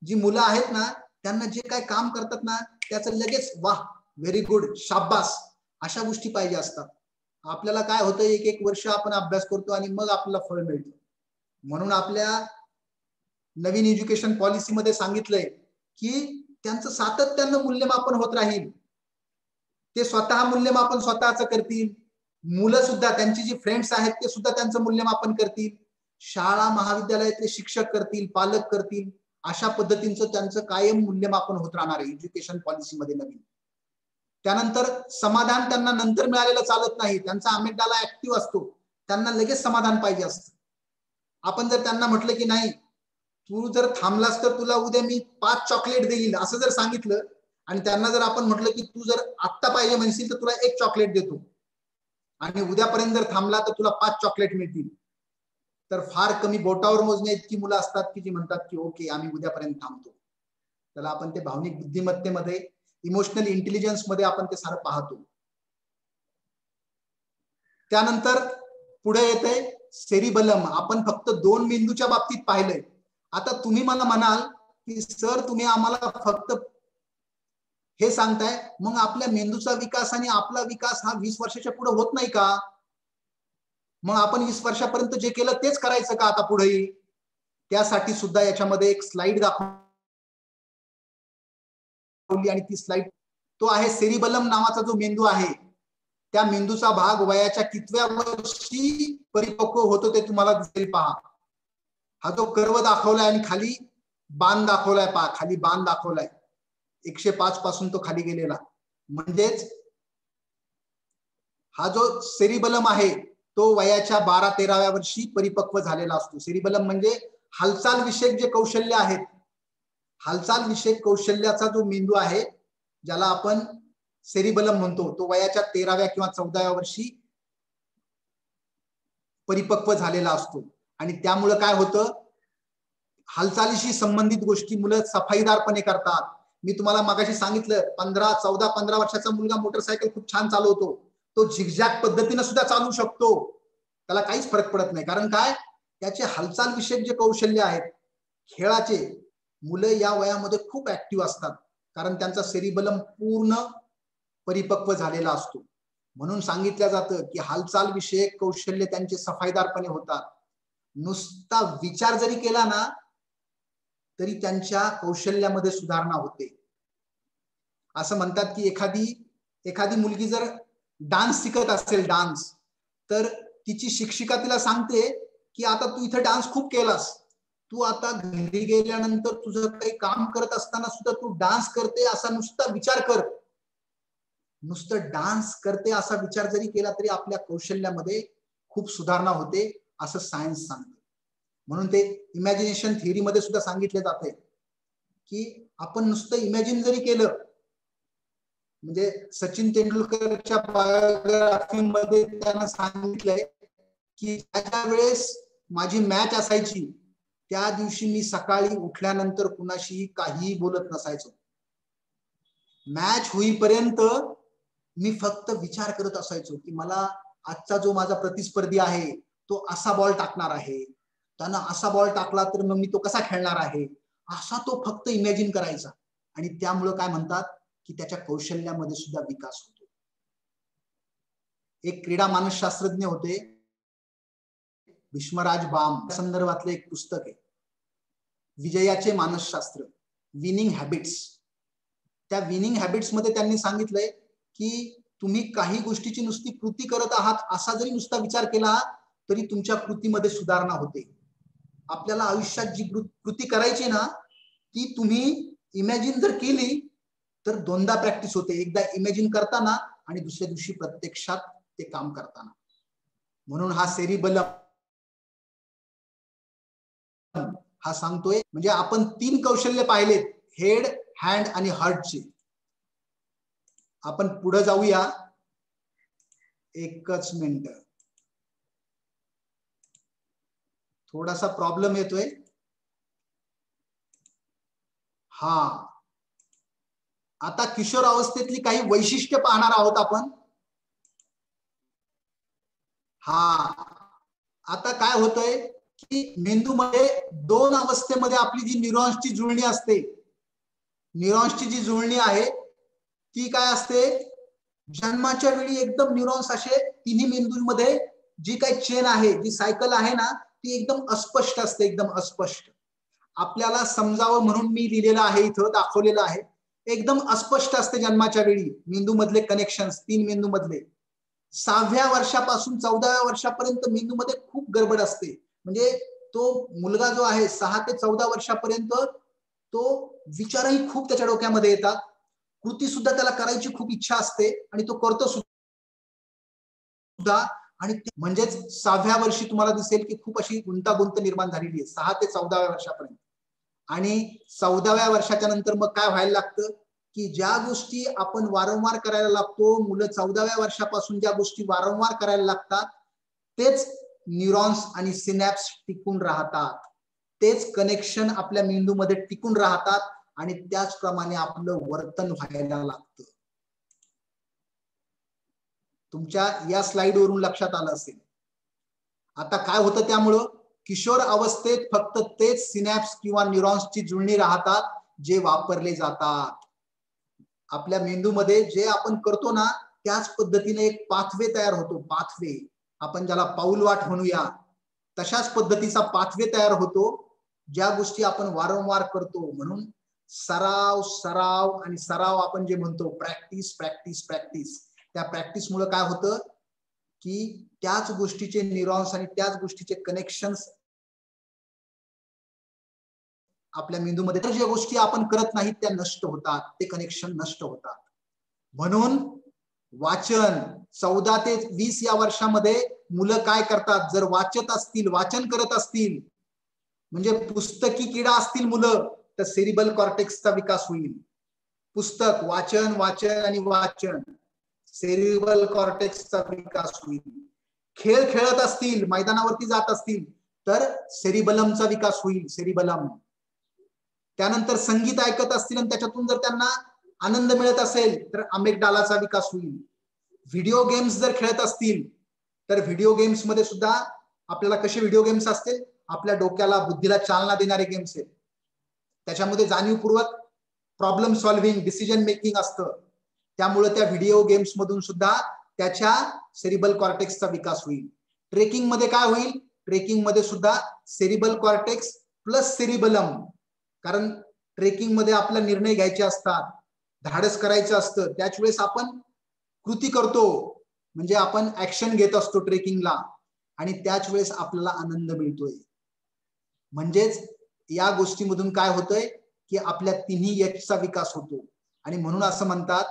जी मुलं आहेत ना त्यांना जे काय काम करतात ना त्याचं लगेच वाह व्हेरी गुड शाबास अशा गोष्टी पाहिजे असतात. आपल्याला काय होतं, एक एक वर्ष आपण अभ्यास करतो आणि मग आपल्याला फळ मिळतं. म्हणून आपल्या नवीन एज्युकेशन पॉलिसीमध्ये सांगितलंय की त्यांचं सातत्यानं मूल्यमापन होत राहील. ते स्वतः मूल्यमापन स्वतःच करतील. मुलं सुद्धा त्यांची जी फ्रेंड्स आहेत ते सुद्धा त्यांचं मूल्यमापन करतील. शाळा महाविद्यालयातले शिक्षक करतील, पालक करतील. अशा पद्धतीचं त्यांचं कायम मूल्यमापन होत राहणार आहे एज्युकेशन पॉलिसीमध्ये नवीन. त्यानंतर समाधान त्यांना नंतर मिळालेलं चालत नाही. त्यांचा अमेग्डाला ऍक्टिव्ह असतो. त्यांना लगेच समाधान पाहिजे असतं. आपण जर त्यांना म्हटलं की नाही तू जर थांबलास तर तुला उद्या मी 5 चॉकलेट देईल असं जर सांगितलं आणि त्यांना जर आपण म्हटलं की तू जर आत्ता पाहिजे म्हणशील तर तुला 1 चॉकलेट देतो आणि उद्यापर्यंत जर थांबला तर तुला 5 चॉकलेट मिळतील, तर फार कमी बोटावर मोजणे इतकी मुलं असतात की जी म्हणतात की ओके आम्ही उद्यापर्यंत थांबतो. त्याला आपण ते भावनिक बुद्धिमत्तेमध्ये इमोशनल इंटेलिजन्स मध्ये आपण ते सारं पाहतो. त्यानंतर पुढे येते सेरिबलम. आपण फक्त 2 मेंदूच्या बाबतीत पाहिलंय. आता तुम्ही मला म्हणाल की सर तुम्ही आम्हाला फक्त हे सांगताय, मग आपल्या मेंदूचा विकास आणि आपला विकास हा 20 वर्षाच्या पुढे होत नाही का? मग आपण 20 वर्षापर्यंत जे केलं तेच करायचं का आता पुढेही? त्यासाठी सुद्धा याच्यामध्ये एक स्लाइड दाखवली आणि ती स्लाइड तो आहे सेरिबलम नावाचा जो मेंदू आहे त्या मेंदूचा भाग वयाच्या कितव्या वर्षी परिपक्व होतो ते तुम्हाला दिसेल पहा. हा जो कर्व दाखवलाय आणि खाली बाण दाखवलाय पहा, खाली बाण दाखवलाय 105 पासून तो खाली गेलेला. म्हणजेच हा जो सेरिबलम आहे तो वयाच्या 12-13व्या वर्षी परिपक्व झालेला असतो. सेरिबलम म्हणजे हालचाल विषयक जे कौशल्य आहेत, हालचाल विषयक कौशल्याचा जो मेंदू आहे ज्याला आपण सेरिबलम म्हणतो तो वयाच्या 13व्या किंवा 14व्या वर्षी परिपक्व झालेला असतो. आणि त्यामुळे काय होतं, हालचालीशी संबंधित गोष्टी मुलं सफाईदारपणे करतात. मी तुम्हाला मागाशी सांगितलं 14-15 वर्षाचा मुलगा मोटरसायकल खूप छान चालवतो. तो झिगझॅग पद्धतीने सुद्धा चालवू शकतो. त्याला काहीच फरक पडत नाही. कारण काय, त्याचे हालचाल विषयक जे कौशल्य आहेत खेळाचे, मुलं या वयामध्ये खूप ऍक्टिव्ह असतात कारण त्यांचा सेरिबलम पूर्ण परिपक्व झालेला असतो. म्हणून सांगितलं जातं की हालचाल विषयक कौशल्य त्यांचे सफाईदारपणे होतात. नुसता विचार जरी केला ना तरी त्यांच्या कौशल्यामध्ये सुधारणा होते. असं म्हणतात की एखादी मुलगी जर डान्स शिकत असेल डान्स, तर तिची शिक्षिका तिला सांगते की आता तू इथे डान्स खूप केलास, तू आता घरी गेल्यानंतर तुझं काही काम करत असताना सुद्धा तू डान्स करते असा नुसता विचार कर. नुसतं डान्स करते असा विचार जरी केला तरी आपल्या कौशल्यामध्ये खूप सुधारणा होते असं सायन्स सांगते. म्हणून ते इमॅजिनेशन थिअरी मध्ये सुद्धा सांगितले जाते की आपण नुसतं इमॅजिन जरी केलं, म्हणजे सचिन तेंडुलकरच्या बायोग्राफी मध्ये त्यांना सांगितलंय की ज्या वेळेस माझी मॅच असायची त्या दिवशी मी सकाळी उठल्यानंतर कुणाशीही काहीही बोलत नसायचो. मॅच होईपर्यंत मी फक्त विचार करत असायचो की मला आजचा जो माझा प्रतिस्पर्धी आहे तो असा बॉल टाकणार आहे, त्यानं असा बॉल टाकला तर मग मी तो कसा खेळणार आहे, असा तो फक्त इमॅजिन करायचा. आणि त्यामुळे काय म्हणतात की त्याच्या कौशल्यामध्ये सुद्धा विकास होतो. एक क्रीडा मानसशास्त्रज्ञ होते भीष्मराज बाम, संदर्भातले एक पुस्तक आहे विजयाचे मानसशास्त्र, विनिंग हॅबिट्स. त्या विनिंग हॅबिट्स मध्ये त्यांनी सांगितलंय की तुम्ही काही गोष्टीची नुसती कृती करत आहात असा जरी नुसता विचार केला तरी तुमच्या कृतीमध्ये सुधारणा होते. आपल्याला आयुष्यात जी कृती करायची ना ती तुम्ही इमॅजिन जर केली तर 2दा प्रॅक्टिस होते. एकदा इमॅजिन करताना आणि दुसऱ्या दिवशी प्रत्यक्षात ते काम करताना. म्हणून हा सेरिबलम हा सांगतोय. म्हणजे आपण 3 कौशल्य पाहिलेत, हेड, हँड आणि हार्टचे. आपण पुढे जाऊया. एकच मिनिट, थोडासा प्रॉब्लेम येतोय. हा, आता किशोर अवस्थेतली काही वैशिष्ट्य पाहणार आहोत आपण. हा, आता काय होतंय की मेंदूमध्ये 2 अवस्थेमध्ये आपली जी न्यूरॉन्सची जुळणी असते, न्यूरॉन्सची जी जुळणी आहे ती काय असते, जन्माच्या वेळी एकदम न्यूरॉन्स असे तिन्ही मेंदूंमध्ये जी काही चेन आहे, जी सायकल आहे ना, ती एकदम अस्पष्ट असते, एकदम अस्पष्ट. आपल्याला समजावं म्हणून मी लिहिलेलं आहे, इथं दाखवलेलं आहे. एकदम अस्पष्ट असते जन्माच्या वेळी मेंदू मधले कनेक्शन्स, 3 मेंदू मधले. 6व्या वर्षापासून 14व्या वर्षापर्यंत मेंदूमध्ये खूप गडबड असते. म्हणजे तो मुलगा जो आहे 6 ते 14 वर्षापर्यंत तो विचारही खूप त्याच्या डोक्यामध्ये येतात, कृती सुद्धा त्याला करायची खूप इच्छा असते आणि तो करतो सुद्धा. आणि म्हणजेच 6व्या वर्षी तुम्हाला दिसेल की खूप अशी गुंतागुंत निर्माण झालेली आहे 6 ते 14व्या वर्षापर्यंत. आणि 14व्या वर्षाच्या नंतर मग काय व्हायला लागतं की ज्या गोष्टी आपण वारंवार करायला लागतो, मुलं 14व्या वर्षापासून ज्या गोष्टी वारंवार करायला लागतात तेच न्यूरॉन्स आणि सिनॅप्स टिकून राहतात, तेच कनेक्शन आपल्या मेंदूमध्ये टिकून राहतात आणि त्याचप्रमाणे आपलं वर्तन व्हायला लागतं. तुमच्या या स्लाइड वरून लक्षात आलं असेल. आता काय होतं त्यामुळं, किशोर अवस्थेत फक्त तेच सिनॅप्स किंवा न्यूरॉन्सची जुळणी राहतात जे वापरले जातात. आपल्या मेंदूमध्ये जे आपण करतो ना त्याच पद्धतीने एक पाथवे तयार होतो, पाथवे, आपण ज्याला पाऊलवाट म्हणूया, तशाच पद्धतीचा पाथवे तयार होतो ज्या गोष्टी आपण वारंवार करतो. म्हणून सराव सराव आणि सराव, आपण जे म्हणतो प्रॅक्टिस प्रॅक्टिस प्रॅक्टिस, त्या प्रॅक्टिसमुळे काय होतं की त्याच गोष्टीचे न्यूरॉन्स आणि त्याच गोष्टीचे कनेक्शन्स आपल्या मेंदूमध्ये, तर ज्या गोष्टी आपण करत नाहीत त्या नष्ट होतात, ते कनेक्शन नष्ट होतात. म्हणून वाचन 14 ते 20 या वर्षामध्ये मुलं काय करतात, जर वाचत असतील, वाचन करत असतील, म्हणजे पुस्तकी किडा असतील मुलं, तर सेरिबल कॉर्टेक्सचा विकास होईल. पुस्तक वाचन वाचन आणि वाचन, सेरिबल कॉर्टेक्सचा विकास होईल. खेळ खेळत असतील, मैदानावरती जात असतील, तर सेरिबलमचा विकास होईल, सेरिबलम. त्यानंतर संगीत ऐकत असतील आणि त्याच्यातून जर त्यांना आनंद मिळत असेल तर अमेगडालाचा विकास होईल. व्हिडिओ गेम्स जर खेळत असतील तर व्हिडिओ गेम्स मध्ये सुद्धा आपल्याला कसे व्हिडिओ गेम्स असतील, आपल्या डोक्याला, बुद्धीला चालना देणारे गेम्स आहेत. त्याच्यामध्ये जाणीवपूर्वक प्रॉब्लेम सॉल्व्हिंग, डिसिजन मेकिंग असतं. त्यामुळे त्या व्हिडिओ गेम्स मधून सुद्धा त्याच्या सेरिबल कॉर्टेक्सचा विकास होईल. ट्रेकिंग मध्ये काय होईल, ट्रेकिंग मध्ये सुद्धा सेरिबल कॉर्टेक्स प्लस सेरिबलम, कारण ट्रेकिंग मध्ये आपला निर्णय घ्यायचे असतात, धाडस करायचं असतं, त्याच वेळेस आपण कृती करतो, म्हणजे आपण ऍक्शन घेत असतो ट्रेकिंगला आणि त्याच वेळेस आपल्याला आनंद मिळतोय. म्हणजेच या गोष्टीमधून काय होतंय की आपल्या तिन्ही एचचा विकास होतो. आणि म्हणून असं म्हणतात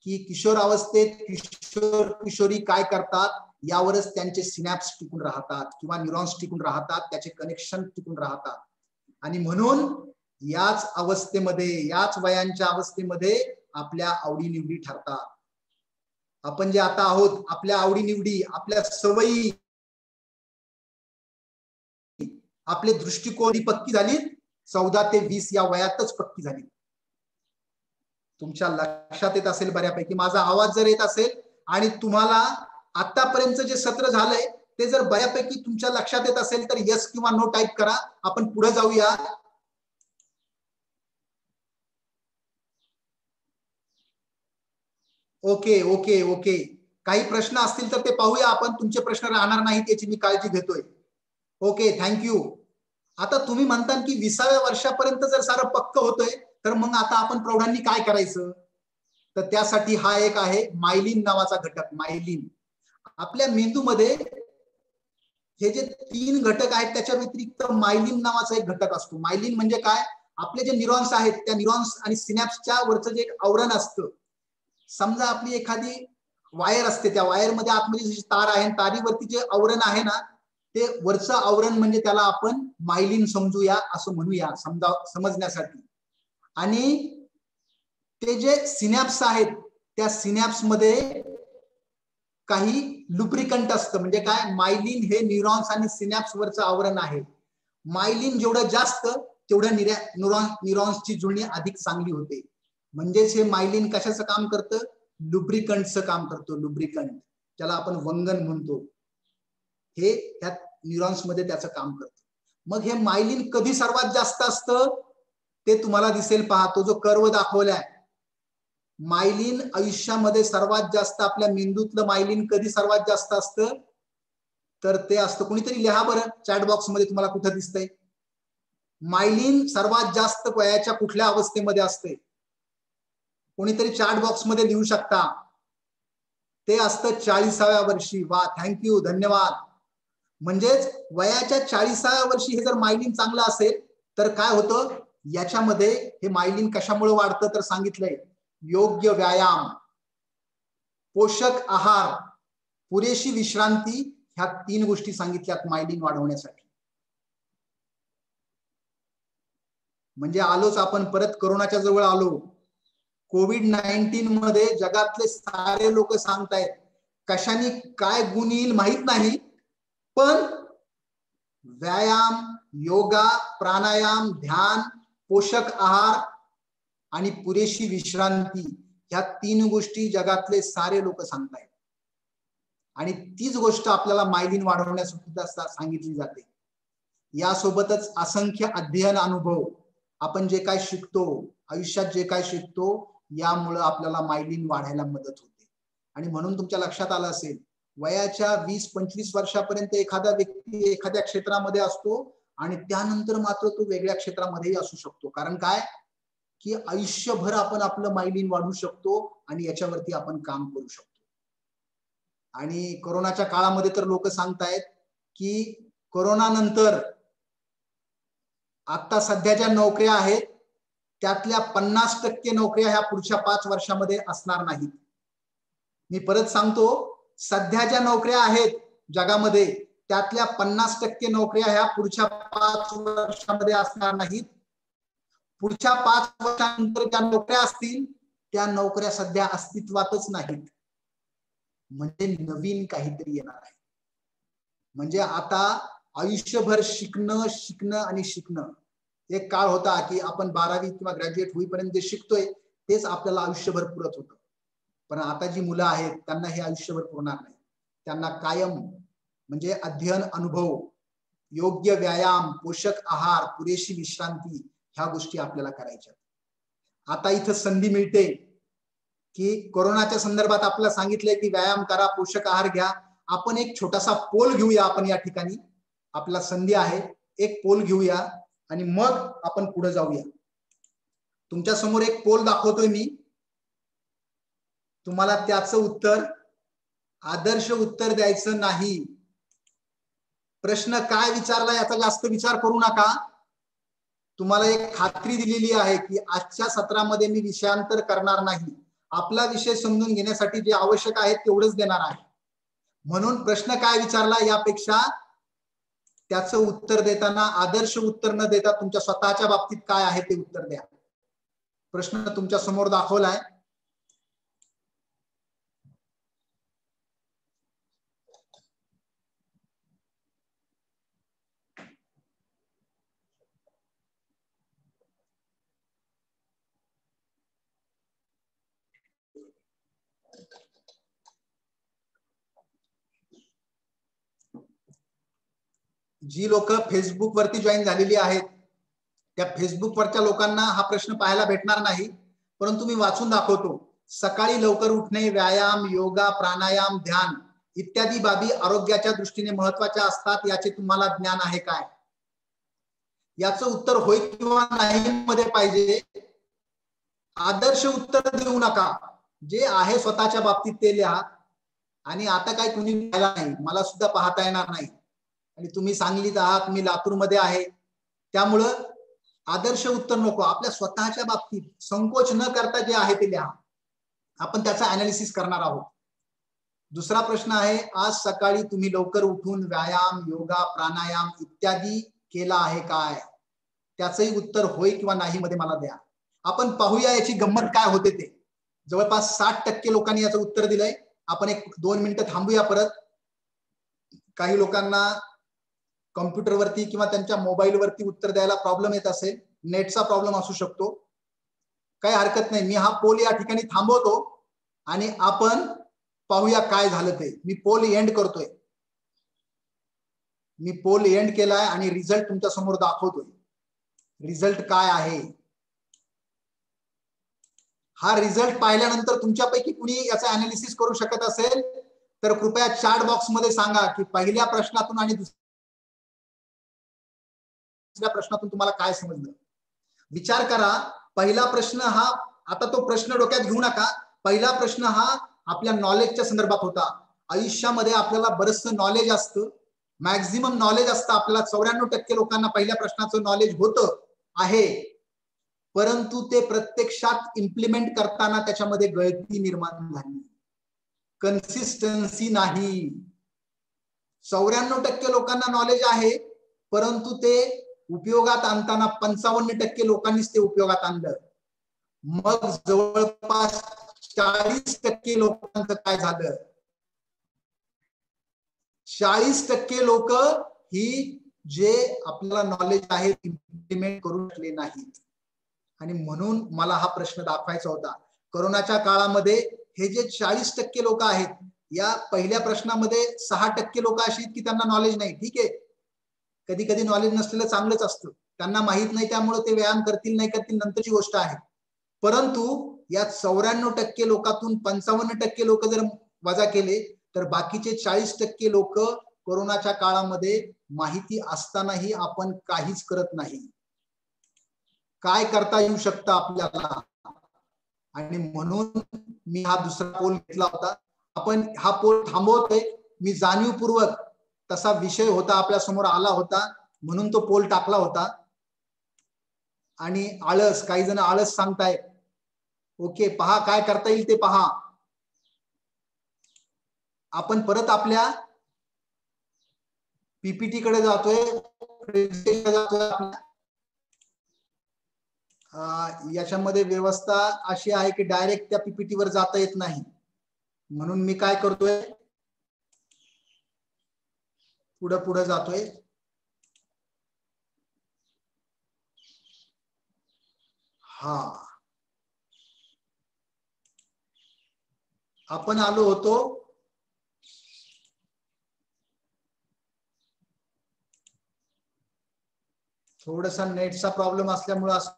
की किशोर अवस्थेत किशोर किशोरी काय करतात यावरच त्यांचे सिनॅप्स टिकून राहतात किंवा न्यूरॉन्स टिकून राहतात, त्याचे कनेक्शन टिकून राहतात. आणि म्हणून याच अवस्थेमध्ये, याच वयांच्या अवस्थेमध्ये आपल्या आवडीनिवडी ठरतात. आपण जे आता आहोत, आपल्या आवडीनिवडी, आपल्या सवयी, आपले दृष्टिकोन पक्की झाली 14 ते 20 या वयातच पक्की झाली. तुमच्या लक्षात येत असेल बऱ्यापैकी, माझा आवाज जर येत असेल आणि तुम्हाला आतापर्यंत जे सत्र झालंय ते जर बऱ्यापैकी तुमच्या लक्षात येत असेल तर यस किंवा नो टाईप करा. आपण पुढे जाऊया. ओके ओके ओके, काही प्रश्न असतील तर ते पाहूया आपण. तुमचे प्रश्न राहणार नाहीत याची मी काळजी घेतोय. Okay, thank you. आता तुम्ही म्हणता की 20व्या वर्षापर्यंत जर सारं पक्क होतंय तर मग आता आपण प्रौढांनी काय करायचं, तर त्यासाठी हा एक आहे मायलिन नावाचा घटक. मायलिन आपल्या मेंदूमध्ये हे जे 3 घटक आहेत त्याच्या व्यतिरिक्त मायलिन नावाचा एक घटक असतो. मायलिन म्हणजे काय, आपले जे न्यूरॉन्स आहेत त्या न्यूरॉन्स आणि सिनॅप्सच्या वरचं जे एक आवरण असतं. समजा आपली एखादी वायर असते, त्या वायर मध्ये आतमध्ये जशी तार आहे, तारीवरती जे आवरण आहे ना, ते वरचं आवरण म्हणजे त्याला आपण मायलिन समजूया, असं म्हणूया समजण्यासाठी. आणि ते जे सिनॅप्स आहेत, त्या सिनॅप्स मध्ये काही लुब्रिकंट असतं. म्हणजे काय, मायलिन हे न्यूरॉन्स आणि सिनॅप्स वरचं आवरण आहे. मायलिन जेवढं जास्त तेवढं न्यूरॉन्सची जुळणी अधिक चांगली होते. म्हणजेच हे मायलिन कशाचं काम करतं, लुब्रिकंटचं काम करतो. लुब्रिकंट ज्याला आपण वंगण म्हणतो, हे ह्या न्यूरॉन्स मध्ये त्याचं काम करतं. मग हे मायलिन कधी सर्वात जास्त असतं ते तुम्हाला दिसेल, पहा तो जो कर्व दाखवलाय. मायलिन आयुष्यामध्ये सर्वात जास्त, आपल्या मेंदूतलं मायलिन कधी सर्वात जास्त असतं, तर ते असतं, कोणीतरी लिहा बरं चॅट बॉक्स मध्ये, तुम्हाला कुठं दिसतंय मायलिन सर्वात जास्त वयाच्या कुठल्या अवस्थेमध्ये असते? कोणीतरी चॅट बॉक्स मध्ये लिहू शकता. ते असतं 40व्या वर्षी. वा, थँक्यू, धन्यवाद. म्हणजेच वयाच्या 40व्या वर्षी हे जर मायलिन चांगलं असेल तर काय होतं, याच्यामध्ये हे मायलिन कशामुळे वाढतं तर सांगितलंय, योग्य व्यायाम, पोषक आहार, पुरेशी विश्रांती, ह्या 3 गोष्टी सांगितल्यात मायलिन वाढवण्यासाठी. म्हणजे आलोच आपण परत कोरोनाच्या जवळ आलो. कोविड-19 मध्ये जगातले सारे लोक सांगतायत कशाने काय गुण येईल माहित नाही, पण व्यायाम, योगा, प्राणायाम, ध्यान, पोषक आहार आणि पुरेशी विश्रांती, ह्या 3 गोष्टी जगातले सारे लोक सांगतायत. आणि तीच गोष्ट आपल्याला मायलिन वाढवण्यासाठी सांगितली जाते. यासोबतच असंख्य अध्ययन, अनुभव, आपण जे काय शिकतो आयुष्यात, जे काय शिकतो, यामुळे आपल्याला मायलिन वाढायला मदत होते. आणि म्हणून तुमच्या लक्षात आलं असेल, वयाच्या 20-25 वर्षापर्यंत एखादा व्यक्ती एखाद्या क्षेत्रामध्ये असतो आणि त्यानंतर मात्र तो वेगळ्या क्षेत्रामध्येही असू शकतो. कारण काय, की आयुष्यभर आपण आपलं मायलिन वाढवू शकतो आणि याच्यावरती आपण काम करू शकतो. आणि कोरोनाच्या काळामध्ये तर लोक सांगतायत की कोरोना नंतर आता सध्याच्या नोकऱ्या आहेत त्यातल्या 50% नोकऱ्या ह्या पुढच्या 5 वर्षामध्ये असणार नाहीत. मी परत सांगतो, सध्याच्या नोकऱ्या आहेत जगामध्ये त्यातल्या 50% नोकऱ्या ह्या पुढच्या 5 वर्षामध्ये असणार नाहीत. पुढच्या 5 वर्षांनंतर ज्या नोकऱ्या असतील त्या नोकऱ्या सध्या अस्तित्वातच नाहीत. म्हणजे नवीन काहीतरी येणार आहे. म्हणजे आता आयुष्यभर शिकणं आणि शिकणं. एक काळ होता की आपण 12वी किंवा ग्रॅज्युएट होईपर्यंत जे शिकतोय तेच आपल्याला आयुष्यभर पुरत होतं. पण आता जी मुलं आहेत त्यांना हे आयुष्यभर पुरणार नाही. त्यांना कायम म्हणजे अध्ययन, अनुभव, योग्य व्यायाम, पोषक आहार, पुरेशी विश्रांती, ह्या गोष्टी आपल्याला करायच्या. आता इथं संधी मिळते की कोरोनाच्या संदर्भात आपल्याला सांगितलंय की व्यायाम करा, पोषक आहार घ्या. आपण एक छोटासा पोल घेऊया. आपण या ठिकाणी आपल्याला संधी आहे, एक पोल घेऊया आणि मग आपण पुढे जाऊया. तुमच्या समोर एक पोल दाखवतोय मी, तुम्हाला त्याचं उत्तर, आदर्श उत्तर द्यायचं नाही. प्रश्न काय विचारला याचा जास्त विचार करू नका. तुम्हाला एक खात्री दिलेली आहे की आजच्या सत्रामध्ये मी विषयांतर करणार नाही. आपला विषय समजून घेण्यासाठी जे आवश्यक आहे तेवढंच देणार आहे. म्हणून प्रश्न काय विचारला यापेक्षा त्याचं उत्तर देताना आदर्श उत्तर न देता तुमच्या स्वतःच्या बाबतीत काय आहे ते उत्तर द्या. प्रश्न तुमच्या समोर दाखवलाय. जी लोक फेसबुक वरती जॉईन झालेली आहेत त्या फेसबुक वरच्या लोकांना हा प्रश्न पाहायला भेटणार नाही, परंतु मी वाचून दाखवतो. सकाळी लवकर उठणे, व्यायाम, योगा, प्राणायाम, ध्यान इत्यादी बाबी आरोग्याच्या दृष्टीने महत्त्वाच्या असतात, याचे तुम्हाला ज्ञान आहे काय? याचं उत्तर होय किंवा नाही मध्ये पाहिजे. आदर्श उत्तर देऊ नका. जे आहे स्वतःच्या बाबतीत ते लिहा. आणि आता काय कुणी पाहिला नाही, मला सुद्धा पाहता येणार नाही. आणि तुम्ही सांगलीत आहात, मी लातूर मध्ये आहे, त्यामुळं आदर्श उत्तर नको. आपल्या स्वतःच्या बाबतीत संकोच न करता जे आहे ते लिहा. आपण त्याचा अनालिसिस करणार आहोत. दुसरा प्रश्न आहे, आज सकाळी तुम्ही लवकर उठून व्यायाम, योगा, प्राणायाम इत्यादी केला आहे काय? त्याचंही उत्तर होय किंवा नाही मध्ये मला द्या. आपण पाहूया याची गंमत काय होते ते. जवळपास 60% लोकांनी याचं उत्तर दिलंय. आपण 1-2 मिनिटं थांबूया. परत काही लोकांना कॉम्प्युटरवरती किंवा त्यांच्या मोबाईलवरती उत्तर द्यायला प्रॉब्लेम येत असेल, नेटचा प्रॉब्लेम असू शकतो, काही हरकत नाही. मी हा पोल या ठिकाणी थांबवतो आणि आपण पाहूया काय झालं ते. मी पोल एंड करतोय. मी पोल एंड केलाय आणि रिझल्ट तुमच्या समोर दाखवतोय. रिझल्ट काय आहे हा रिझल्ट पाहिल्यानंतर तुमच्यापैकी कुणी याचा अनालिसिस करू शकत असेल तर कृपया चॅट बॉक्स मध्ये सांगा की पहिल्या प्रश्नातून आणि दुसऱ्या प्रश्नातून तुम्हाला काय समजलं. विचार करा. पहिला प्रश्न हा, आता तो प्रश्न डोक्यात घेऊ नका. पहिला प्रश्न हा आपल्या नॉलेजच्या संदर्भात होता. आयुष्यामध्ये आपल्याला बरचसं नॉलेज असतं, मॅक्झिमम नॉलेज असतं आपल्याला. 94% लोकांना पहिल्या प्रश्नाचं नॉलेज होतं आहे, परंतु ते प्रत्यक्षात इम्प्लिमेंट करताना त्याच्यामध्ये गळती निर्माण झाली, कन्सिस्टन्सी नाही. 94% लोकांना नॉलेज आहे, परंतु ते उपयोगात आणताना 55% लोकांनीच ते उपयोगात आणलं. मग जवळपास 40% लोकांचं काय झालं? 40% लोक ही जे आपल्याला नॉलेज आहे इम्प्लिमेंट करू शकले नाहीत. आणि म्हणून मला हा प्रश्न दाखवायचा होता. कोरोनाच्या काळामध्ये हे जे 40% लोक आहेत, या पहिल्या प्रश्नामध्ये 6% लोक अशी आहेत की त्यांना नॉलेज नाही. ठीक आहे, कधी कधी नॉलेज नसलेलं चांगलंच असतं. त्यांना माहित नाही त्यामुळे ते व्यायाम करतील नाही करतील नंतरची गोष्ट आहे. परंतु या 94% लोकांतून 55% लोक जर वजा केले तर बाकीचे 40% लोक कोरोनाच्या काळामध्ये माहिती असतानाही आपण काहीच करत नाही. काय करता येऊ शकतं आपल्याला? आणि म्हणून मी हा दुसरा पोल घेतला होता. आपण हा पोल थांबवतोय. मी जाणीवपूर्वक, तसा विषय होता आपल्या समोर आला होता म्हणून तो पोल टाकला होता. आणि आळस, काही जण आळस सांगतायत. ओके, पहा काय करता येईल ते पहा. आपण परत आपल्या पीपीटी कडे जातोय, याच्यामध्ये व्यवस्था अशी आहे की डायरेक्ट त्या पीपीटी वर जाता येत नाही. म्हणून मी काय करतोय, पुढे पुढे जातोय. हा, आपण आलो होतो थोडासा नेटचा प्रॉब्लेम असल्यामुळे असं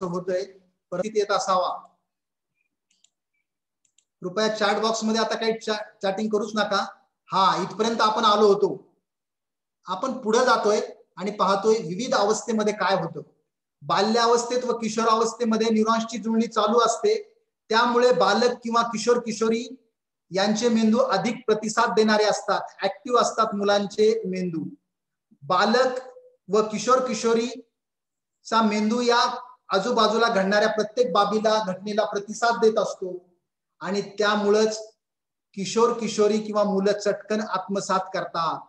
होतंय, परत येत असावा. कृपया चॅट बॉक्स मध्ये आता काही चॅटिंग करूच नका. हा, इथपर्यंत आपण आलो होतो. आपण पुढे जातोय आणि पाहतोय विविध अवस्थेमध्ये काय होतं. बाल्यावस्थेत व किशोरावस्थेमध्ये न्यूरॉन्सची जुळणी चालू असते. त्यामुळे बालक किंवा किशोर किशोरी यांचे मेंदू अधिक प्रतिसाद देणारे असतात, ऍक्टिव्ह असतात मुलांचे मेंदू. बालक व किशोर किशोरीचा मेंदू या आजूबाजूला घडणाऱ्या प्रत्येक बाबीला, घटनेला प्रतिसाद देत असतो आणि त्यामुळेच किशोर किशोरी किंवा मुलं चटकन आत्मसात करतात.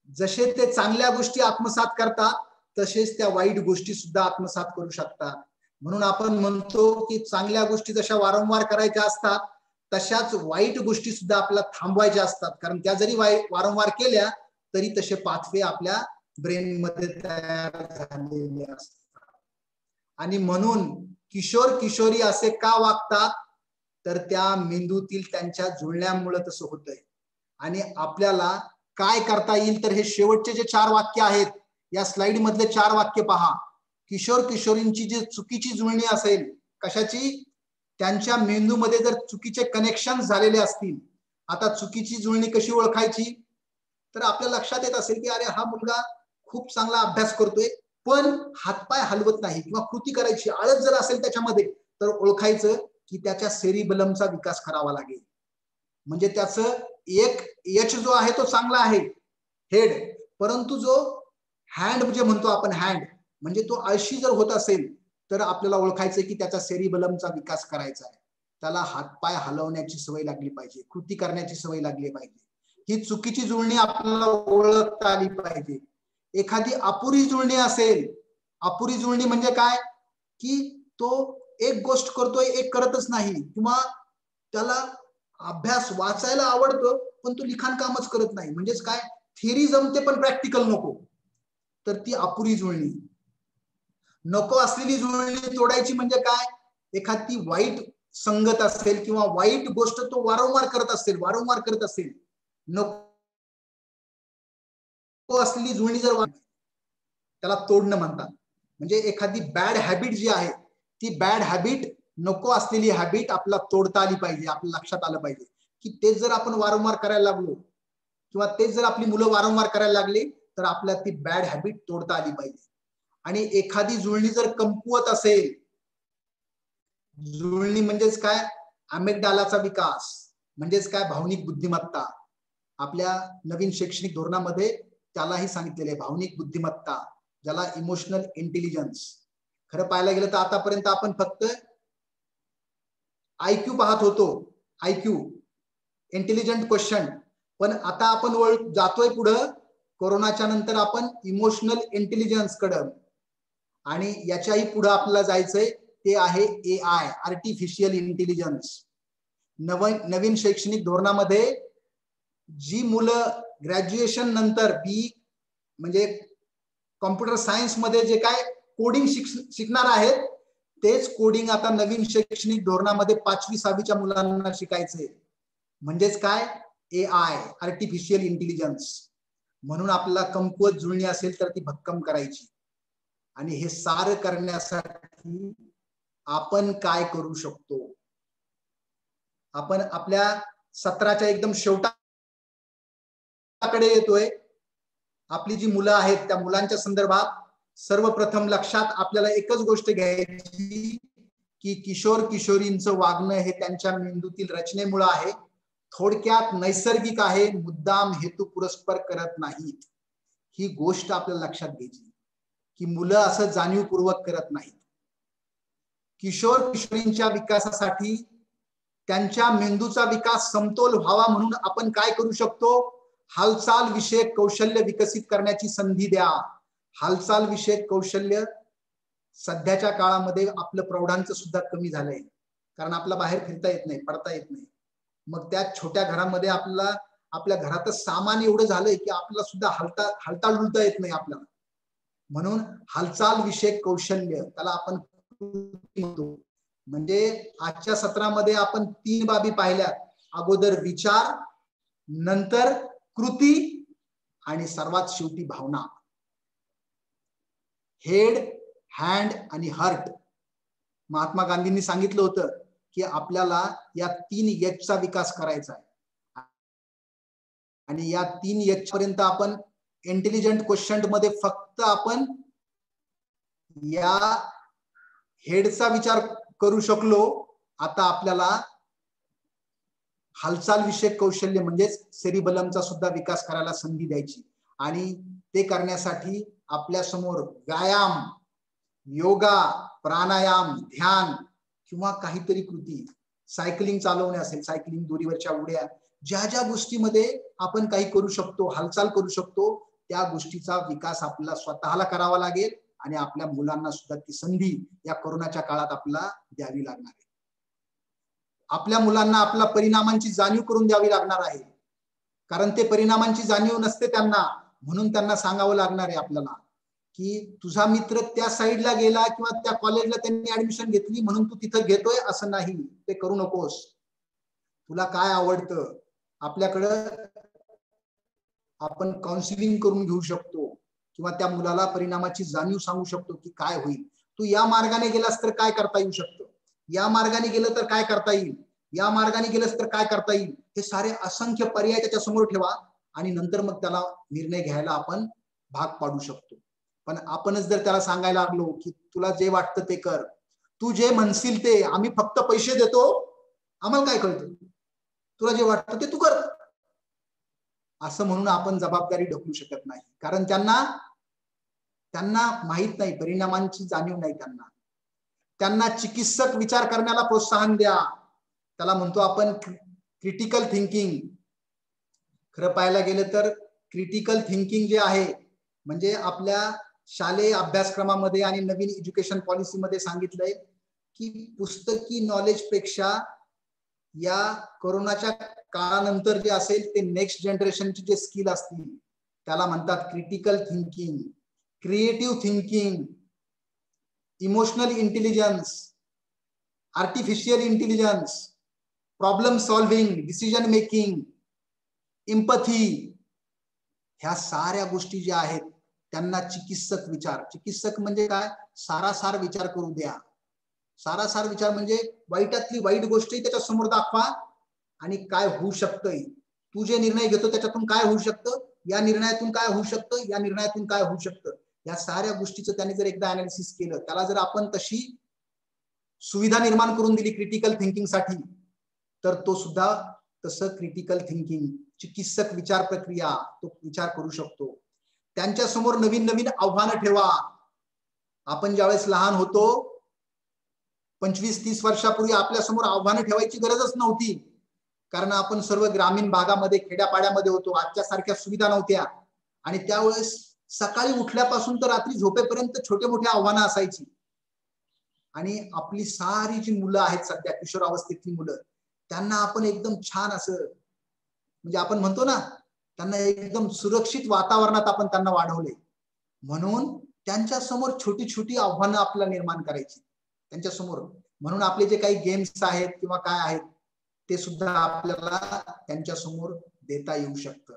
जसे ते चांगल्या गोष्टी आत्मसात करतात तसेच त्या वाईट गोष्टी सुद्धा आत्मसात करू शकतात. म्हणून आपण म्हणतो की चांगल्या गोष्टी जशा वारंवार करायच्या असतात तशाच वाईट गोष्टी सुद्धा आपल्याला थांबवायच्या असतात. कारण त्या जरी वारंवार केल्या तरी तसे पाथवे आपल्या ब्रेन मध्ये तयार झालेले असतात. आणि म्हणून किशोर किशोरी असे का वागतात तर त्या मेंदूतील त्यांच्या जुळण्यामुळे तसं होतंय. आणि आपल्याला काय करता येईल तर हे शेवटचे जे 4 वाक्य आहेत, या स्लाइड मधले 4 वाक्य पहा. किशोर किशोरींची जी चुकीची जुळणी असेल, कशाची? त्यांच्या मेंदूमध्ये जर चुकीचे कनेक्शन झालेले असतील. आता चुकीची जुळणी कशी ओळखायची तर आपल्या लक्षात येत असेल की अरे हा मुलगा खूप चांगला अभ्यास करतोय पण हातपाय हलवत नाही किंवा कृती करायची आळस जर असेल त्याच्यामध्ये, तर ओळखायचं की त्याच्या सेरिबेलमचा विकास करावा लागेल. म्हणजे त्याचं एक एच जो आहे तो चांगला आहे, हेड, परंतु जो हँड जे म्हणतो आपण, हँड म्हणजे तो आळशी जर होत असेल तर आपल्याला ओळखायचं की त्याचा सेरिबेलमचा विकास करायचा आहे. त्याला हातपाय हलवण्याची सवय लागली पाहिजे, कृती करण्याची सवय लागली पाहिजे. ही चुकीची जुळणी आपल्याला ओळखता आली पाहिजे. एखादी अपुरी जुळणी असेल, अपुरी जुळणी म्हणजे काय की तो एक गोष्ट करतोय एक करतच नाही, किंवा त्याला अभ्यास वाचायला आवडतो पण तो लिखाण कामच करत नाही, म्हणजेच काय थिअरी जमते पण प्रॅक्टिकल नको, तर ती अपुरी जुळणी. नको असलेली जुळणी तोडायची म्हणजे काय, एखादी वाईट संगत असेल किंवा वाईट गोष्ट तो वारंवार करत असेल, नको असलेली जुळणी जर त्याला तोडणं म्हणतात. म्हणजे एखादी बॅड हॅबिट जी आहे ती बॅड हॅबिट, नको असलेली हॅबिट आपल्याला तोडता आली पाहिजे. आपल्या लक्षात आलं पाहिजे की तेच जर आपण वारंवार करायला लागलो किंवा तेच जर आपली मुलं वारंवार करायला लागली तर आपल्याला ती बॅड हॅबिट तोडता आली पाहिजे. आणि एखादी जुळणी जर कमकुवत असेल, जुळणी म्हणजेच काय, अमिगडालाचा विकास म्हणजेच काय, भावनिक बुद्धिमत्ता. आपल्या नवीन शैक्षणिक धोरणामध्ये त्यालाही सांगितलेले आहे भावनिक बुद्धिमत्ता, ज्याला इमोशनल इंटेलिजन्स. खरं पाहायला गेलं तर आतापर्यंत आपण फक्त IQ पाहत होतो, IQ इंटेलिजंट क्वेश्चन, पण आता आपण जातोय पुढं, कोरोनाच्या नंतर आपण इमोशनल इंटेलिजन्स कडे, आणि याच्याही पुढे आपल्याला जायचंय, ते आहे AI, आर्टिफिशियल इंटेलिजन्स. नवीन शैक्षणिक धोरणामध्ये जी मुलं ग्रॅज्युएशन नंतर म्हणजे कॉम्प्युटर सायन्स मध्ये जे काय कोडिंग शिकणार आहेत, तेच कोडिंग आता नवीन शैक्षणिक धोरणामध्ये 5वी 6वीच्या मुलांना शिकायचंय. म्हणजेच काय, AI, आर्टिफिशियल इंटेलिजन्स. म्हणून आपल्याला कमकुवत जुळणी असेल तर ती भक्कम करायची. आणि हे सारं करण्यासाठी आपण काय करू शकतो, आपण आपल्या सत्राच्या एकदम शेवटाकडे येतोय. आपली जी मुलं आहेत त्या मुलांच्या संदर्भात सर्वप्रथम लक्षात आपल्याला एकच गोष्ट घ्यायची की किशोर किशोरींचं वागणं हे त्यांच्या मेंदूतील रचनेमुळे आहे. थोडक्यात नैसर्गिक आहे, मुद्दाम हेतू पुरस्पर करत नाहीत. ही गोष्ट आपल्याला लक्षात घ्यायची की मुलं असं जाणीवपूर्वक करत नाहीत. किशोर किशोरींच्या विकासासाठी त्यांच्या मेंदूचा विकास समतोल व्हावा म्हणून आपण काय करू शकतो, हालचाल विषयक कौशल्य विकसित करण्याची संधी द्या. हालचाल विषयक कौशल्य सध्याच्या काळामध्ये आपलं प्रौढांचं सुद्धा कमी झालंय, कारण आपला बाहेर फिरता येत नाही, पडता येत नाही. मग त्या छोट्या घरामध्ये आपल्याला आपल्या घरातच सामान एवढं झालंय की आपल्याला सुद्धा हलता डुलता येत नाही आपल्याला. म्हणून हालचाल विषयक कौशल्य, त्याला आपण म्हणतो. म्हणजे आजच्या सत्रामध्ये आपण 3 बाबी पाहिल्या, अगोदर विचार, नंतर कृती, आणि सर्वात शेवटी भावना. हेड, हँड आणि हार्ट. महात्मा गांधींनी सांगितलं होतं की आपल्याला या 3 Hचा विकास करायचा आहे, आणि या 3 H पर्यंत आपण इंटेलिजंट क्वेश्चन मध्ये फक्त आपण या हेडचा विचार करू शकलो. आता आपल्याला हालचाल विषयक कौशल्य म्हणजेच सेरिबलमचा सुद्धा विकास करायला संधी द्यायची, आणि ते करण्यासाठी आपल्या समोर व्यायाम, योगा, प्राणायाम, ध्यान किंवा काहीतरी कृती, सायकलिंग चालवणे असेल, सायकलिंग, दोरीवरच्या उड्या, ज्या ज्या गोष्टीमध्ये आपण काही करू शकतो, हालचाल करू शकतो, त्या गोष्टीचा विकास आपल्याला स्वतःला करावा लागेल, आणि आपल्या मुलांना सुद्धा ती संधी या कोरोनाच्या काळात आपल्याला द्यावी लागणार आहे. आपल्या मुलांना आपल्या परिणामांची जाणीव करून द्यावी लागणार आहे, कारण ते परिणामांची जाणीव नसते त्यांना. म्हणून त्यांना सांगावं लागणार आहे आपल्याला की तुझा मित्र त्या साईडला गेला किंवा त्या कॉलेजला त्यांनी ऍडमिशन घेतली म्हणून तू तिथं घेतोय असं नाही, ते करू नकोस. तुला काय आवडतं, आपल्याकडं आपण काउन्सिलिंग करून घेऊ शकतो, किंवा त्या मुलाला परिणामाची जाणीव सांगू शकतो की काय होईल, तू या मार्गाने गेलास तर काय करता येऊ शकतं, या मार्गाने गेलं तर काय करता येईल, या मार्गाने गेलंस तर काय करता येईल. हे सारे असंख्य पर्याय त्याच्या समोर ठेवा, आणि नंतर मग त्याला निर्णय घ्यायला आपण भाग पाडू शकतो. पण आपणच जर त्याला सांगायला लागलो की तुला जे वाटतं ते कर, तू जे म्हणशील ते, आम्ही फक्त पैसे देतो, आम्हाला काय कळतं, तुला जे वाटतं ते तू कर, असं म्हणून आपण जबाबदारी ढकलू शकत नाही. कारण त्यांना माहित नाही, परिणामांची जाणीव नाही त्यांना. चिकित्सक विचार करण्याला प्रोत्साहन द्या, त्याला म्हणतो आपण क्रिटिकल थिंकिंग. खरं पाहायला गेलं तर क्रिटिकल थिंकिंग जे आहे म्हणजे आपल्या शालेय अभ्यासक्रमामध्ये आणि नवीन एज्युकेशन पॉलिसीमध्ये सांगितलंय की पुस्तकी नॉलेज पेक्षा या कोरोनाच्या काळानंतर जे असेल ते नेक्स्ट जनरेशनचे जे स्किल असतील त्याला म्हणतात critical thinking, creative thinking, emotional intelligence, artificial intelligence, problem solving, decision making, empathy, ह्या साऱ्या गोष्टी ज्या आहेत त्यांना चिकित्सक विचार. चिकित्सक म्हणजे काय? सारासार विचार करू द्या. सारासार विचार म्हणजे वाईटातली वाईट गोष्टही त्याच्या समोर दाखवा आणि काय होऊ शकतंय, तू जे निर्णय घेतो त्याच्यातून काय होऊ शकतं, या निर्णयातून काय होऊ शकतं, या निर्णयातून काय होऊ शकतं, या साऱ्या गोष्टीचं त्याने जर एकदा अनालिसिस केलं, त्याला जर आपण तशी सुविधा निर्माण करून दिली क्रिटिकल थिंकिंग साठी, तर तो सुद्धा तसं क्रिटिकल थिंकिंग चिकित्सक विचार प्रक्रिया तो विचार करू शकतो. त्यांच्या समोर नवीन नवीन आव्हानं ठेवा. आपण ज्यावेळेस लहान होतो 25-30 वर्षापूर्वी आपल्या समोर आव्हानं ठेवायची गरजच नव्हती, कारण आपण सर्व ग्रामीण भागामध्ये खेड्यापाड्यामध्ये होतो. आजच्या सारख्या सुविधा नव्हत्या आणि त्यावेळेस सकाळी उठल्यापासून तर रात्री झोपेपर्यंत छोटे मोठे आव्हानं असायची. आणि आपली सारी जी मुलं आहेत सध्या किशोरावस्थेतली मुलं, त्यांना आपण एकदम छान असं म्हणजे आपण म्हणतो ना, त्यांना एकदम सुरक्षित वातावरणात आपण त्यांना वाढवले. म्हणून त्यांच्या समोर छोटी छोटी आव्हानं आपल्याला निर्माण करायची त्यांच्या समोर. म्हणून आपले जे काही गेम्स आहेत किंवा काय आहेत ते सुद्धा आपल्याला त्यांच्या समोर देता येऊ शकतं.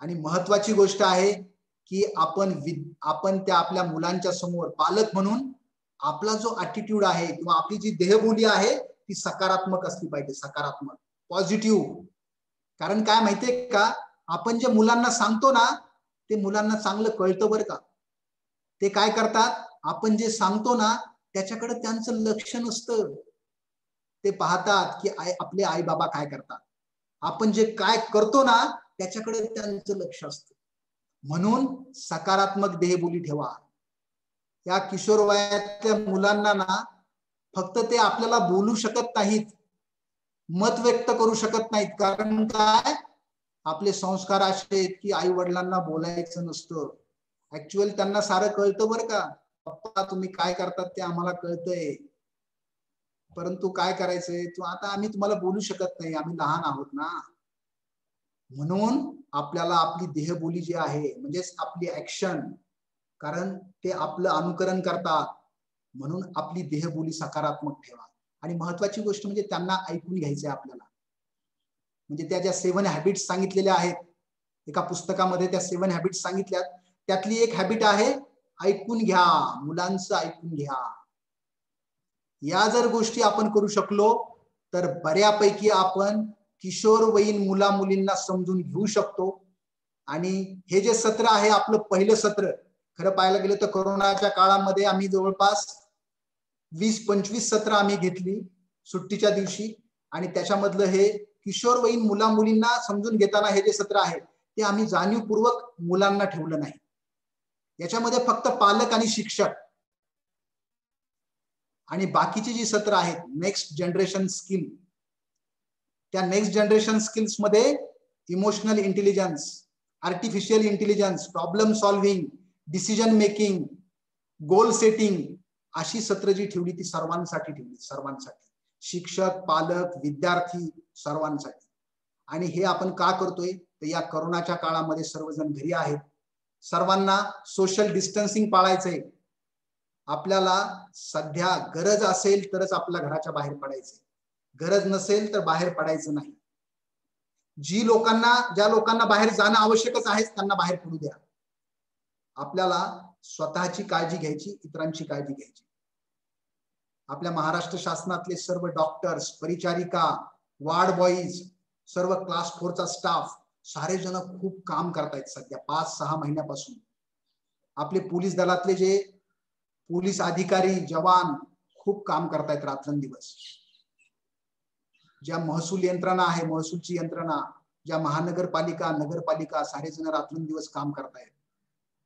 आणि महत्वाची गोष्ट आहे की आपण त्या आपल्या मुलांच्या समोर पालक म्हणून आपला जो ऍटिट्यूड आहे किंवा आपली जी देहबोली आहे ती सकारात्मक असली पाहिजे, सकारात्मक, पॉझिटिव्ह. कारण काय माहितीये का, आपण जे मुलांना सांगतो ना ते मुलांना चांगलं कळतं बरं का. ते काय करतात, आपण जे सांगतो ना त्याच्याकडे त्यांचं लक्ष नसतं. ते पाहतात की आपले आई बाबा काय करतात. आपण जे काय करतो ना त्याच्याकडे त्यांचं लक्ष असतं. म्हणून सकारात्मक देहबोली ठेवा. या किशोर वयातल्या मुलांना ना फक्त ते आपल्याला बोलू शकत नाहीत, मत व्यक्त करू शकत नाहीत. कारण काय, आपले संस्कार असे आहेत की आई वडिलांना बोलायचं नसतं. ऍक्च्युअल त्यांना सारं कळतं बरं का. पप्पा तुम्ही काय करतात ते आम्हाला कळतंय, परंतु काय करायचंय तू आता आम्ही तुम्हाला बोलू शकत नाही, आम्ही लहान आहोत ना. म्हणून आपल्याला आपली देहबोली जी आहे म्हणजेच आपली ऍक्शन, कारण ते आपलं अनुकरण करतात, म्हणून आपली देहबोली सकारात्मक ठेवा. आणि महत्वाची गोष्ट म्हणजे त्यांना ऐकून घ्यायचंय आपल्याला. म्हणजे त्या ज्या 7 हॅबिट्स सांगितलेल्या आहेत एका पुस्तकामध्ये, त्या 7 हॅबिट्स सांगितल्यात, त्यातली एक हॅबिट आहे ऐकून घ्या, मुलांचं ऐकून घ्या. या जर गोष्टी आपण करू शकलो तर बऱ्यापैकी आपण किशोरवयीन मुला मुलींना समजून घेऊ शकतो. आणि हे जे सत्र आहे आपलं पहिलं सत्र, खरं पाहायला गेलं तर कोरोनाच्या काळामध्ये आम्ही जवळपास 20-25 सत्र आम्ही घेतली सुट्टीच्या दिवशी. आणि त्याच्यामधलं हे किशोरवयीन मुला मुलींना समजून घेताना हे जे सत्र आहे ते आम्ही जाणीवपूर्वक मुलांना ठेवलं नाही. याच्यामध्ये फक्त पालक आणि शिक्षक आणि बाकीची जी सत्र आहेत नेक्स्ट जनरेशन स्किल, त्या नेक्स्ट जनरेशन स्किल्स मध्ये emotional intelligence, artificial intelligence, problem solving, decision making, goal setting, अशी सत्र जी ठेवली ती सर्वांसाठी ठेवली, सर्वांसाठी, शिक्षक, पालक, विद्यार्थी, सर्वांसाठी. आणि हे आपण का करतोय तर या कोरोनाच्या काळामध्ये सर्वजण घरी आहेत, सर्वांना सोशल डिस्टन्सिंग पाळायचंय. आपल्याला सध्या गरज असेल तरच आपल्या घराच्या बाहेर पडायचंय, गरज नसेल तर बाहेर पडायचं नाही. ज्या लोकांना बाहेर जाणं आवश्यकच आहे त्यांना बाहेर पडू द्या. आपल्याला स्वतःची काळजी घ्यायची, इतरांची काळजी घ्यायची. आपल्या महाराष्ट्र शासनातले सर्व डॉक्टर्स, परिचारिका, वार्ड बॉईज, सर्व क्लास 4चा स्टाफ, सारे जण खूप काम करतायत सध्या 5-6 महिन्यापासून. आपले पोलीस दलातले जे पोलीस अधिकारी, जवान खूप काम करतायत रात्रंदिवस. ज्या महसूल यंत्रणा आहे, महसूलची यंत्रणा, ज्या महानगरपालिका, नगरपालिका, सारे जण रात्रंदिवस काम करतायत.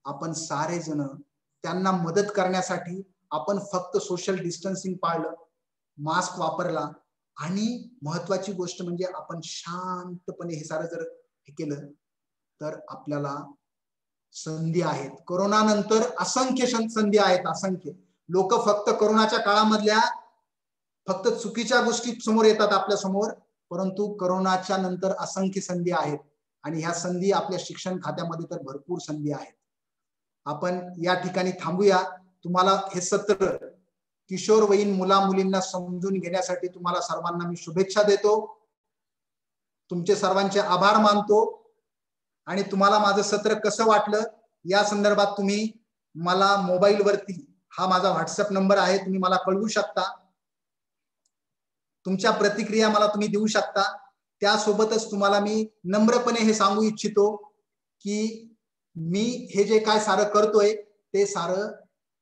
आपण सारे जण त्यांना मदत करण्यासाठी आपण फक्त सोशल डिस्टन्सिंग पाळलं, मास्क वापरला आणि महत्वाची गोष्ट म्हणजे आपण शांतपणे हे सारं जर हे केलं तर आपल्याला संधी आहेत. कोरोना नंतर असंख्य संधी आहेत, असंख्य. लोक फक्त कोरोनाच्या काळामधल्या फक्त चुकीच्या गोष्टी समोर येतात आपल्या समोर, परंतु कोरोनाच्या नंतर असंख्य संधी आहेत आणि ह्या संधी आपल्या शिक्षण खात्यामध्ये तर भरपूर संधी आहेत. आपण या ठिकाणी थांबूया. तुम्हाला हे सत्र किशोरवयीन मुला मुलींना समजून घेण्यासाठी तुम्हाला सर्वांना मी शुभेच्छा देतो. तुमचे सर्वांचे आभार मानतो आणि तुम्हाला माझं सत्र कसं वाटलं या संदर्भात तुम्ही मला मोबाईलवरती, हा माझा व्हॉट्सअप नंबर आहे, तुम्ही मला कळवू शकता. तुमच्या प्रतिक्रिया मला तुम्ही देऊ शकता. त्यासोबतच तुम्हाला मी नम्रपणे हे सांगू इच्छितो की मी हे जे काय सारं करतोय ते सारं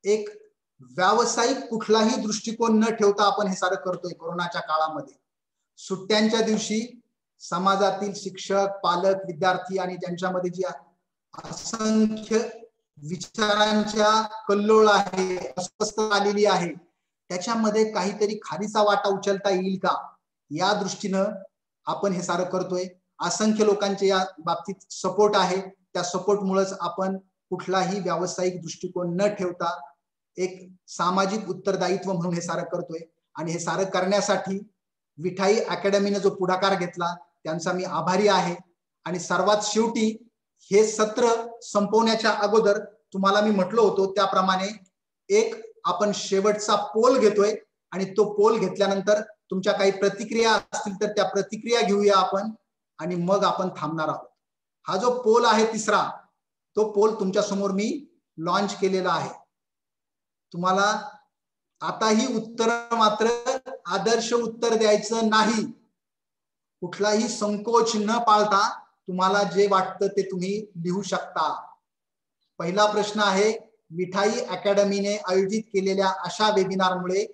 एक व्यावसायिक कुठलाही दृष्टिकोन न ठेवता आपण हे सारं करतोय. कोरोनाच्या काळामध्ये सुट्ट्यांच्या दिवशी समाजातील शिक्षक, पालक, विद्यार्थी आणि ज्यांच्यामध्ये जी असंख्य विचारांच्या कल्लोळ आहे, अस्वस्थता आलेली आहे, त्याच्यामध्ये काहीतरी खारीचा वाटा उचलता येईल का या दृष्टीनं आपण हे सारं करतोय. असंख्य लोकांचे या बाबतीत सपोर्ट आहे. त्या सपोर्टमुळेच आपण कुठलाही व्यावसायिक दृष्टिकोन न ठेवता एक सामाजिक उत्तरदायित्व म्हणून हे सारं करतोय. आणि हे सारं करण्यासाठी विठाई अकॅडमीने जो पुढाकार घेतला त्यांचा मी आभारी आहे. आणि सर्वात शेवटी हे सत्र संपवण्याच्या अगोदर तुम्हाला मी म्हटलं होतं त्याप्रमाणे एक आपण शेवटचा पोल घेतोय आणि तो पोल घेतल्यानंतर तुमच्या काही प्रतिक्रिया असतील तर त्या प्रतिक्रिया घेऊया आपण आणि मग आपण थांबणार आहोत. हा जो पोल आहे तिसरा, तो पोल तुमच्या समोर मी लॉन्च केलेला आहे. तुम्हाला आताही उत्तर मात्र आदर्श उत्तर द्यायचं नाही. कुठलाही संकोच न पाळता तुम्हाला जे वाटतं ते तुम्ही लिहू शकता. पहिला प्रश्न आहे, विठाई अकॅडमीने आयोजित केलेल्या अशा वेबिनारमुळे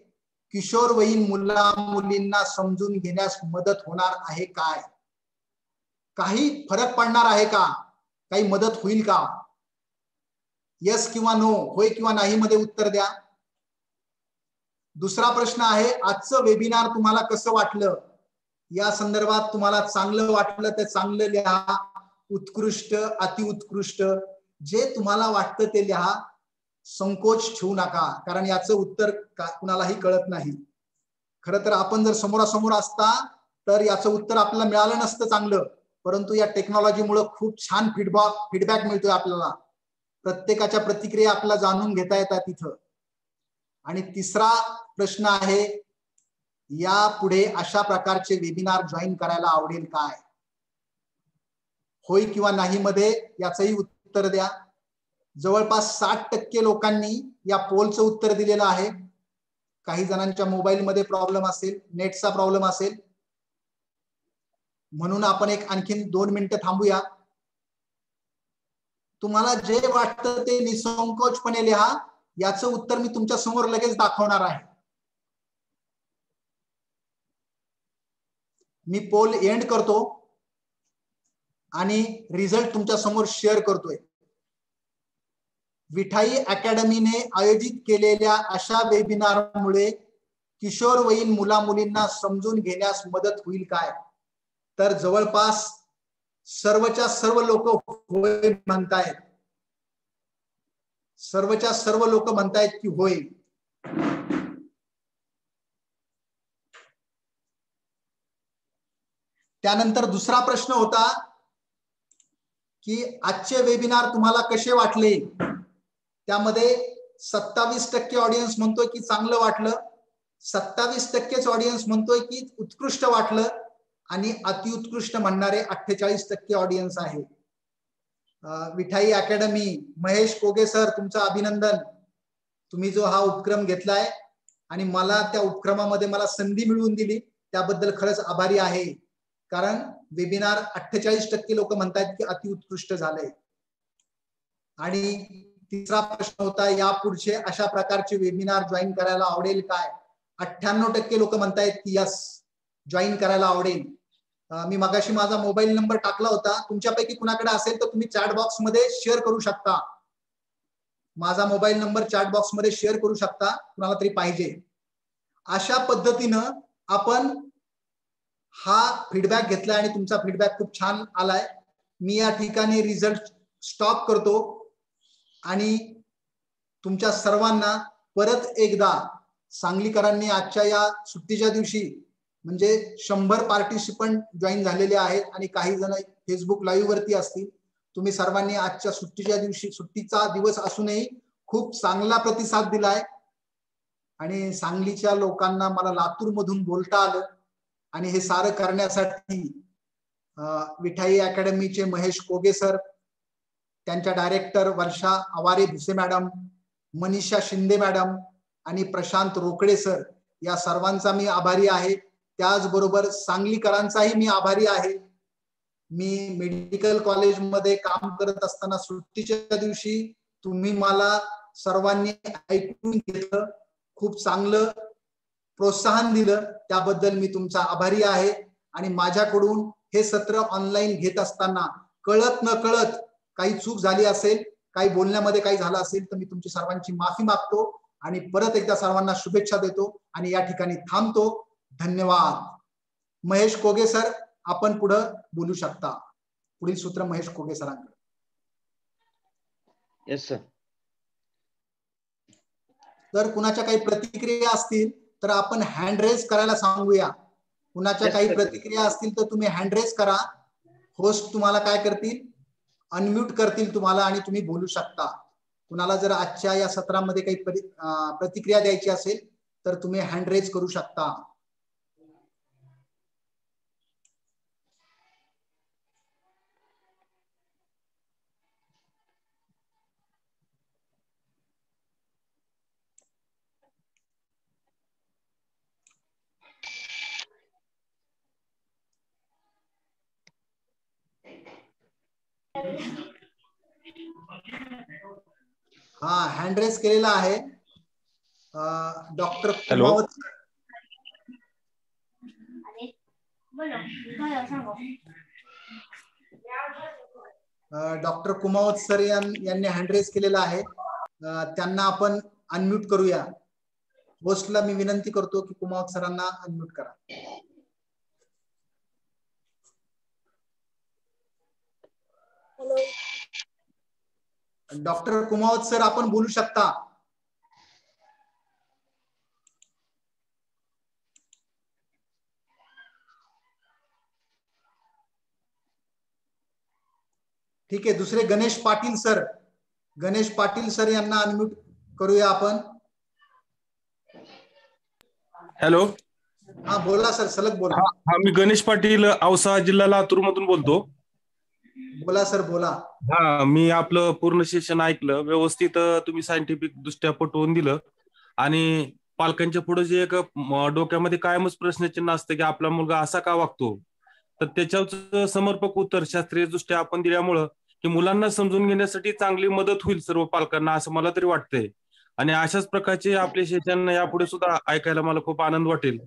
किशोरवयीन मुला मुलींना समजून घेण्यास मदत होणार आहे काय? काही फरक पडणार आहे का? काही मदत होईल का? यस किंवा नो, होय किंवा नाही मध्ये उत्तर द्या. दुसरा प्रश्न आहे, आजचं वेबिनार तुम्हाला कसं वाटलं? या संदर्भात तुम्हाला चांगलं वाटलं तर चांगलं लिहा, उत्कृष्ट, अतिउत्कृष्ट, जे तुम्हाला वाटतं ते लिहा. संकोच ठेवू नका, कारण याचं उत्तर कुणालाही कळत नाही. खरं तर आपण जर समोरासमोर असता तर याचं उत्तर आपल्याला मिळालं नसतं चांगलं, परंतु या टेक्नॉलॉजीमुळे खूप छान फीडबॅक मिळतोय आपल्याला. प्रत्येकाच्या प्रतिक्रिया आपल्याला जाणून घेता येतात तिथं. आणि तिसरा प्रश्न आहे, यापुढे अशा प्रकारचे वेबिनार जॉईन करायला आवडेल काय? होय किंवा नाही मध्ये याचंही उत्तर द्या. जवळपास 60% लोकांनी या पोलचं उत्तर दिलेलं आहे. काही जणांच्या मोबाईलमध्ये प्रॉब्लेम असेल, नेटचा प्रॉब्लेम असेल, म्हणून आपण एक आणखीन 2 मिनिटं थांबूया. तुम्हाला जे वाटतं ते निसंकोचपणे लिहा. याचं उत्तर मी तुमच्या समोर लगेच दाखवणार आहे. मी पोल एंड करतो आणि रिझल्ट तुमच्या समोर शेअर करतोय. विठाई अकॅडमीने आयोजित केलेल्या अशा वेबिनारमुळे किशोरवयीन मुला मुलींना समजून घेण्यास मदत होईल काय? तर जवळपास सर्वच्या सर्व लोक होय म्हणतायत. सर्वच्या सर्व लोक म्हणतायत की होय. त्यानंतर दुसरा प्रश्न होता की आजचे वेबिनार तुम्हाला कसे वाटले? त्यामध्ये 27% ऑडियन्स म्हणतोय की चांगलं वाटलं, 27% ऑडियन्स म्हणतोय की उत्कृष्ट वाटलं आणि अतिउत्कृष्ट म्हणणारे 48% ऑडियन्स आहे. विठाई अकॅडमी, महेश कोगे सर, तुमचं अभिनंदन. तुम्ही जो हा उपक्रम घेतलाय आणि मला त्या उपक्रमामध्ये मला संधी मिळवून दिली त्याबद्दल खरंच आभारी आहे. कारण वेबिनार 48% लोक म्हणतात की अतिउत्कृष्ट झालंय. आणि तिसरा प्रश्न होता, यापुढचे अशा प्रकारचे वेबिनार जॉईन करायला आवडेल काय? 98% लोक म्हणतायत की यस, जॉईन करायला आवडेल. मी मगाशी माझा मोबाईल नंबर टाकला होता. तुमच्यापैकी कुणाकडे असेल तर तुम्ही चॅट बॉक्स मध्ये शेअर करू शकता. माझा मोबाईल नंबर चॅट बॉक्स मध्ये शेअर करू शकता कुणाला तरी पाहिजे. अशा पद्धतीनं आपण हा फीडबॅक घेतला आणि तुमचा फीडबॅक खूप छान आलाय. मी या ठिकाणी रिझल्ट स्टॉप करतो आणि तुमच्या सर्वांना परत एकदा सांगलीकरांनी आजच्या या सुट्टीच्या दिवशी म्हणजे 100 पार्टिसिपंट जॉईन झालेले आहेत आणि काही जण फेसबुक लाईव्ह वरती असतील. तुम्ही सर्वांनी आजच्या सुट्टीच्या दिवशी, सुट्टीचा दिवस असूनही खूप चांगला प्रतिसाद दिलाय आणि सांगलीच्या लोकांना मला लातूर मधून बोलता आलं आणि हे सारं करण्यासाठी विठाई अकॅडमीचे महेश कोगे सर, त्यांच्या डायरेक्टर वर्षा आवारे भुसे मॅडम, मनीषा शिंदे मॅडम आणि प्रशांत रोकडे सर, या सर्वांचा मी आभारी आहे. त्याचबरोबर सांगलीकरांचाही मी आभारी आहे. मी मेडिकल कॉलेजमध्ये काम करत असताना सुट्टीच्या दिवशी तुम्ही मला सर्वांनी ऐकून घेतलं, खूप चांगलं प्रोत्साहन दिलं, त्याबद्दल मी तुमचा आभारी आहे. आणि माझ्याकडून हे सत्र ऑनलाईन घेत असताना कळत न कळत काही चूक झाली असेल, काही बोलण्यामध्ये काही झालं असेल तर मी तुमची सर्वांची माफी मागतो आणि परत एकदा सर्वांना शुभेच्छा देतो आणि या ठिकाणी थांबतो. धन्यवाद. महेश कोगे सर, आपण पुढे बोलू शकता. पुढील सूत्र महेश कोगे सरांकडे. Yes sir. तर कुणाच्या काही प्रतिक्रिया असतील तर आपण हँड रेज करायला सांगूया. कुणाच्या काही प्रतिक्रिया असतील तर तुम्ही हँड रेज करा. होस्ट तुम्हाला काय करतील, अनम्यूट करतील तुम्हाला आणि तुम्ही बोलू शकता. कुणाला जर आजच्या या सत्रामध्ये काही प्रतिक्रिया द्यायची असेल तर तुम्ही हँड रेज करू शकता. हा, हँड रेज केलेला आहे. Doctor Kumawat, doctor Kumawat sir यांनी हँड रेज केलेला आहे. त्यांना आपण अनम्यूट करूया. होस्टला मी विनंती करतो की कुमावत सरांना अनम्यूट करा. डॉक्टर कुमावत सर, आपण बोलू शकता. ठीक आहे. दुसरे गणेश पाटील सर, गणेश पाटील सर यांना अनम्यूट करूया आपण. हॅलो. हा बोला सर, सलग बोला. हा, मी गणेश पाटील, औसा, जिल्हा लातूर मधून बोलतो. बोला सर, बोला. हा, मी आपलं पूर्ण सेशन ऐकलं व्यवस्थित. तुम्ही सायंटिफिक दृष्ट्या पटवून दिलं आणि पालकांच्या पुढे जे एक डोक्यामध्ये कायमच प्रश्नचिन्ह असतं की आपला मुलगा असा का वागतो, तर त्याच्यावर समर्पक उत्तर शास्त्रीय दृष्ट्या आपण दिल्यामुळं की मुलांना समजून घेण्यासाठी चांगली मदत होईल सर्व पालकांना, असं मला तरी वाटतंय. आणि अशाच प्रकारचे आपले सेशन यापुढे सुद्धा ऐकायला मला खूप आनंद वाटेल.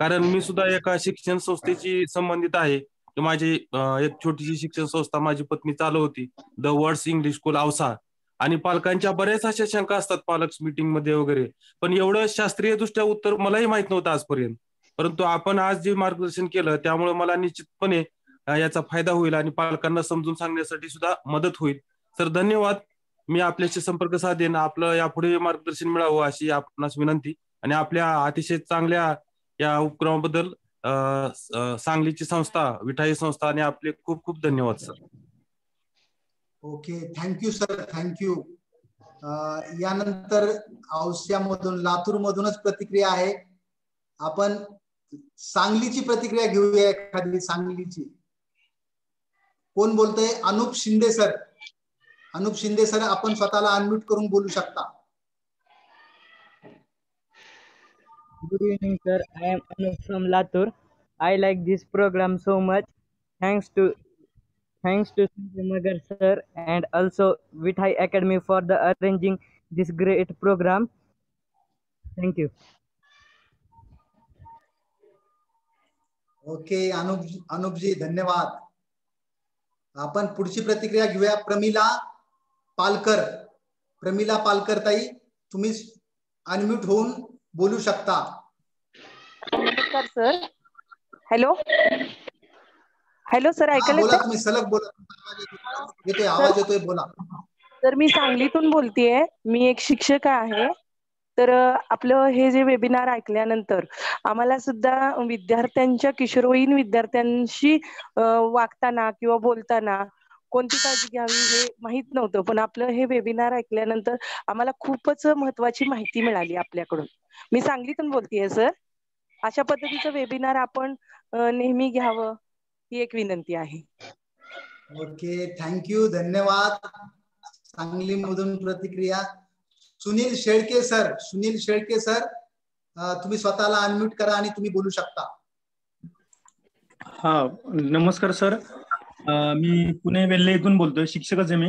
कारण मी सुद्धा एका शिक्षण संस्थेशी संबंधित आहे. माझी एक छोटीशी शिक्षण संस्था माझी पत्नी चालवती, the words English school Ausa. आणि पालकांच्या बऱ्याच अशा शंका असतात पालक मीटिंग मध्ये वगैरे, पण एवढं शास्त्रीय दृष्ट्या उत्तर मलाही माहित नव्हतं आजपर्यंत. परंतु आपण आज जे मार्गदर्शन केलं त्यामुळे मला निश्चितपणे याचा फायदा होईल आणि पालकांना समजून सांगण्यासाठी सुद्धा मदत होईल. सर धन्यवाद. मी आपल्याशी संपर्क साधेन, आपलं यापुढे मार्गदर्शन मिळावं अशी आपणास विनंती. आणि आपल्या अतिशय चांगल्या या उपक्रमाबद्दल सांगलीची संस्था, विठाई संस्था आणि आपले खूप खूप धन्यवाद sir. Okay, thank you sir, thank you. यानंतर औस्यामधून, लातूर मधूनच प्रतिक्रिया आहे. आपण सांगलीची प्रतिक्रिया घेऊया एखादी. सांगलीची कोण बोलतोय? अनुप शिंदे सर. अनुप शिंदे सर, आपण स्वतःला अनम्यूट करून बोलू शकता. Good evening, sir. I am Anup from Latur. I like this program so much. Thanks to Sanjay Magar sir and also Vithai Academy for the arranging this great program. Thank you. Okay, Anupji धन्यवाद. आपण पुढची प्रतिक्रिया घेऊया. प्रमिला पालकर. प्रमिला पालकर ताई, तुम्ही unmute होऊन बोलू शकता. नमस्कार सर. हॅलो हॅलो सर, हा ऐकायला बोला, येतंय? तुम्ही सलग बोला. येतोय, आवाज येतोय, बोला. तर मी सांगलीतून बोलतेय. मी एक शिक्षक आहे. तर आपलं हे जे वेबिनार ऐकल्यानंतर आम्हाला सुद्धा विद्यार्थ्यांच्या, किशोरवयीन विद्यार्थ्यांशी वागताना किंवा बोलताना कोणती काळजी घ्यावी हे माहित नव्हतं. पण आपलं हे वेबिनार ऐकल्यानंतर आम्हाला खूपच महत्वाची माहिती मिळाली आपल्याकडून. मी सांगलीतून बोलतेय सर. अशा पद्धतीचं वेबिनार आपण नेहमी घ्यावं ही एक विनंती आहे. ओके, थँक्यू, धन्यवाद. सांगलीमधून प्रतिक्रिया. सुनील शेळके सर, सुनील शेळके सर, तुम्ही स्वतःला अनम्यूट करा आणि तुम्ही बोलू शकता. हा, नमस्कार सर. मी पुणे वेल्हे इथून बोलतोय, शिक्षकच आहे मी.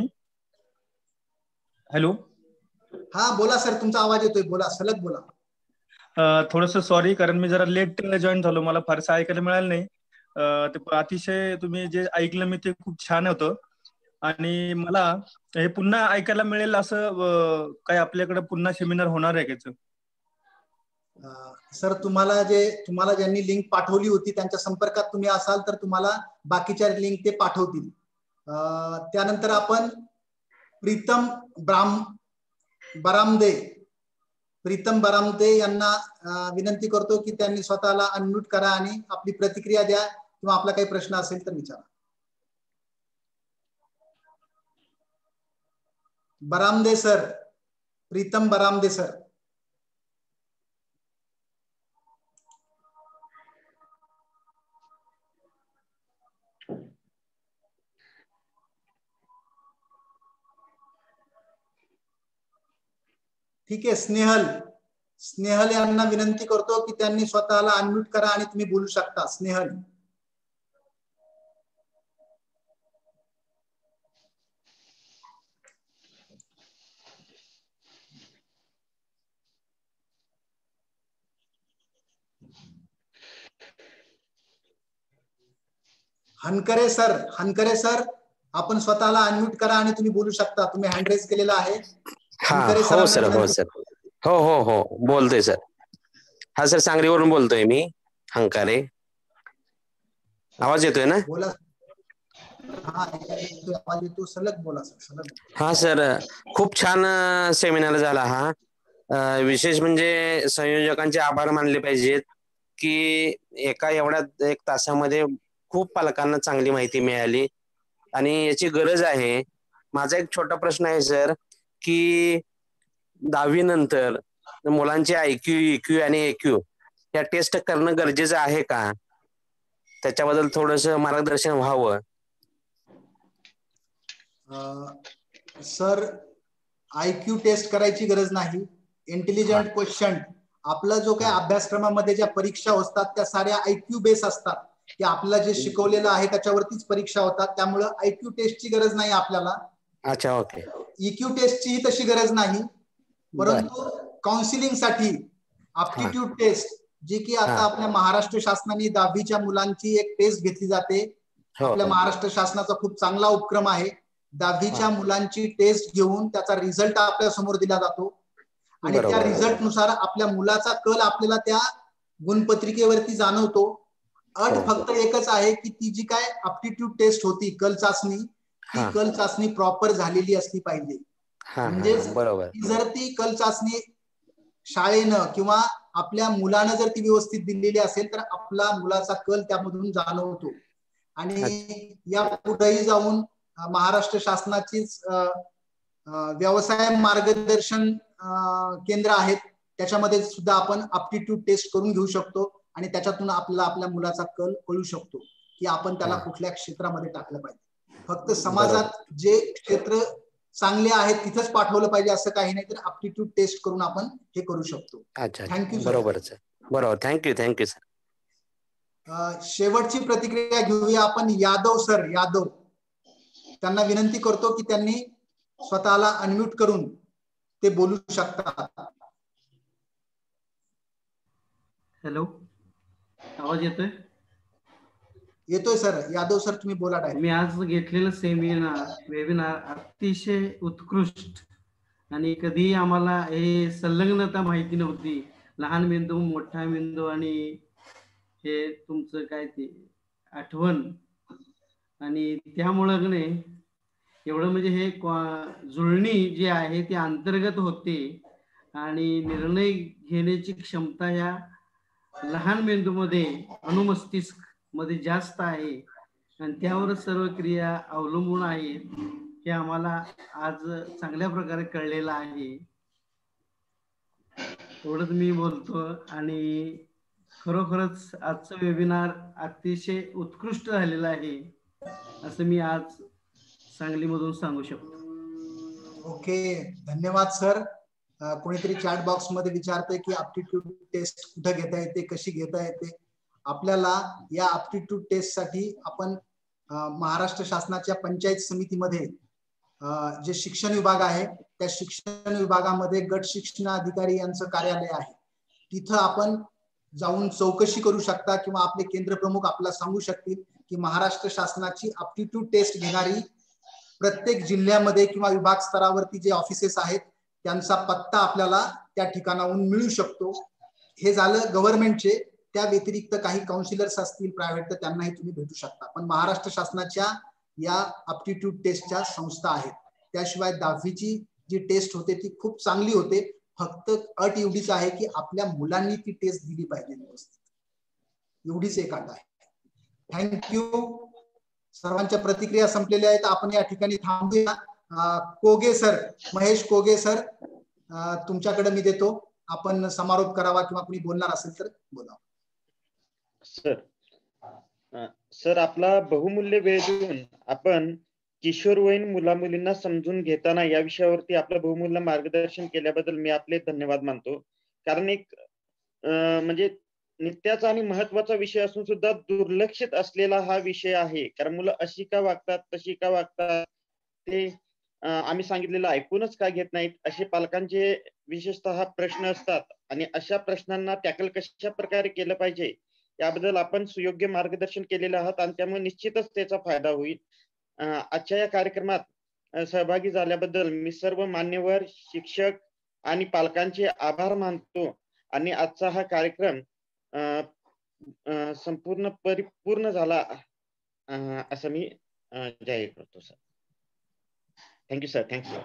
हॅलो. हा बोला सर, तुमचा आवाज येतोय, बोला, सलग बोला. थोडस सॉरी, कारण मी जरा लेट जॉईन झालो, मला फारसं ऐकायला मिळालं नाही. ते अतिशय तुम्ही जे ऐकलं मी ते खूप छान होतं. आणि मला हे पुन्हा ऐकायला मिळेल असं काय आपल्याकडे पुन्हा सेमिनार होणार आहे का? सर, तुम्हाला ज्यांनी लिंक पाठवली होती त्यांच्या संपर्कात तुम्ही असाल तर तुम्हाला बाकीच्या लिंक ते पाठवतील. त्यानंतर आपण प्रीतम बरामदे यांना विनंती करतो की त्यांनी स्वतःला अनम्यूट करा आणि आपली प्रतिक्रिया द्या किंवा आपला काही प्रश्न असेल तर विचारा. बरामदे सर, प्रीतम बरामदे सर. ठीक आहे. स्नेहल यांना विनंती करतो की त्यांनी स्वतःला अनम्यूट करा आणि तुम्ही बोलू शकता. स्नेहल. हनकरे सर, आपण स्वतःला अनम्यूट करा आणि तुम्ही बोलू शकता. तुम्ही हँड रेज केलेला आहे. हो सर, हो सर, हो हो हो, बोलतोय सर. हा सर, सांगलीवरून बोलतोय मी, हंकारे. आवाज येतोय ना? बोला. हा, आवाज येतो, सलग बोला सर, सलग. हा सर, खूप छान सेमिनार झाला हा. विशेष म्हणजे संयोजकांचे आभार मानले पाहिजेत की एका एवढ्या 1 तासामध्ये खूप पालकांना चांगली माहिती मिळाली आणि याची गरज आहे. माझा एक छोटा प्रश्न आहे सर, की 10वी नंतर मुलांचे IQ, EQ आणि AQ या टेस्ट करणं गरजेचं आहे का? त्याच्याबद्दल थोडस मार्गदर्शन व्हावं. सर, IQ टेस्ट करायची गरज नाही. इंटेलिजंट क्वेश्चन, आपला जो काही अभ्यासक्रमामध्ये ज्या परीक्षा असतात त्या साऱ्या IQ बेस असतात. की आपल्याला जे शिकवलेलं आहे त्याच्यावरतीच परीक्षा होतात. त्यामुळे IQ टेस्टची गरज नाही आपल्याला. अच्छा, ओके. EQ टेस्टची तशी गरज नाही. परंतु काउन्सिलिंग साठी एप्टिट्यूड टेस्ट, जी की आता आपल्या महाराष्ट्र शासनाने 10वीच्या मुलांची एक टेस्ट घेतली जाते. आपल्या महाराष्ट्र शासनाचा खूप चांगला उपक्रम आहे. 10वीच्या मुलांची टेस्ट घेऊन त्याचा रिझल्ट आपल्या समोर दिला जातो आणि त्या रिझल्ट नुसार आपल्या मुलाचा कल आपल्याला त्या गुणपत्रिकेवरती जाणवतो. अट फक्त एकच आहे की ती जी काय एप्टिट्यूड टेस्ट होती, कल चाचणी, ती कल चाचणी प्रॉपर झालेली असली पाहिजे. म्हणजे जर ती कल चाचणी शाळेनं किंवा आपल्या मुलानं जर ती व्यवस्थित दिलेली असेल तर आपला मुलाचा कल त्यामधून जाणवतो. आणि या पुढेही जाऊन महाराष्ट्र शासनाचीच व्यवसाय मार्गदर्शन केंद्र आहेत, त्याच्यामध्ये सुद्धा आपण एप्टिट्यूड टेस्ट करून घेऊ शकतो आणि त्याच्यातून आपल्याला आपल्या मुलाचा कल कळू शकतो की आपण त्याला कुठल्या क्षेत्रामध्ये टाकलं पाहिजे. फक्त समाजात जे क्षेत्र चांगले आहेत तिथंच पाठवलं पाहिजे असं काही नाही, तर एप्टिट्यूड टेस्ट करून आपण हे करू शकतो. थँक्यू. बरोबर थँक्यू सर. शेवटची प्रतिक्रिया घेऊया आपण. यादव सर, यादव, त्यांना विनंती करतो की त्यांनी स्वतःला अनम्यूट करून ते बोलू शकतात. हॅलो, आवाज येतोय? येतोय सर. यादव सर, तुम्ही बोला डायरेक्ट. मी आज घेतलेलं वेबिनार अतिशय उत्कृष्ट आणि कधी आम्हाला हे संलग्नता माहिती नव्हती. लहान बिंदू, मोठा बिंदू आणि हे तुमचं काय ते आठवण आणि त्यामुळं नाही एवढं म्हणजे हे जुळणी जी आहे ती अंतर्गत होते आणि निर्णय घेण्याची क्षमता या लहान मेंदूमध्ये अनुमस्तिष्क मध्ये जास्त आहे आणि त्यावरच सर्व क्रिया अवलंबून आहेत हे आम्हाला आज चांगल्या प्रकारे कळलेलं आहे. एवढंच मी बोलतो आणि खरोखरच आजचं वेबिनार अतिशय उत्कृष्ट झालेलं आहे असं मी आज सांगलीमधून सांगू शकतो. ओके, धन्यवाद सर. कोणीतरी चॅट बॉक्स मध्ये विचारते की aptitude टेस्ट कुठे घेता येते, कशी घेता येते. आपल्याला या aptitude टेस्ट साठी आपण महाराष्ट्र शासनाच्या पंचायत समितीमध्ये जे शिक्षण विभाग आहे त्या शिक्षण विभागामध्ये गट शिक्षण अधिकारी यांचं कार्यालय आहे. तिथं आपण जाऊन चौकशी करू शकता किंवा आपले केंद्र प्रमुख आपल्याला सांगू शकतील की महाराष्ट्र शासनाची aptitude टेस्ट घेणारी प्रत्येक जिल्ह्यामध्ये किंवा विभाग स्तरावरती जे ऑफिसेस आहेत त्यांचा पत्ता आपल्याला त्या ठिकाणाहून मिळू शकतो. हे झालं गव्हर्नमेंटचे. त्या व्यतिरिक्त काही काउन्सिलर्स असतील प्रायव्हेट तर त्यांनाही तुम्ही भेटू शकता. पण महाराष्ट्र शासनाच्या या aptitude टेस्टच्या संस्था आहेत. त्याशिवाय 10वीची जी टेस्ट होते ती खूप चांगली होते. फक्त अट एवढीच आहे की आपल्या मुलांनी ती टेस्ट दिली पाहिजे व्यवस्थित. एवढीच एक अट आहे. थँक्यू. सर्वांच्या प्रतिक्रिया संपलेल्या आहेत. आपण या ठिकाणी थांबूया. कोगे सर, महेश कोगे सर, तुमच्याकडे मी देतो. आपण समारोप करावा किंवा कोणी बोलणार असेल तर बोला. सर आपला बहुमूल्य वेळ देऊन आपण किशोरवयीन मुला मुलींना समजून घेताना या विषयावरती आपलं बहुमूल्य मार्गदर्शन केल्याबद्दल मी आपले धन्यवाद मानतो. कारण एक म्हणजे नित्याचा आणि महत्वाचा विषय असून सुद्धा दुर्लक्षित असलेला हा विषय आहे. कारण मुलं अशी का वागतात, तशी का वागतात, ते आम्ही सांगितलेलं ऐकूनच का घेत नाहीत, असे पालकांचे विशेषतः प्रश्न असतात. आणि अशा प्रश्नांना टॅकल कशा प्रकारे केलं पाहिजे याबद्दल आपण सुयोग्य मार्गदर्शन केलेलं आहात आणि त्यामुळे निश्चितच त्याचा फायदा होईल. आजच्या या कार्यक्रमात सहभागी झाल्याबद्दल मी सर्व मान्यवर शिक्षक आणि पालकांचे आभार मानतो आणि आजचा हा कार्यक्रम संपूर्ण परिपूर्ण झाला असं मी जाहीर करतो सर. Thank you sir. थँक्यू.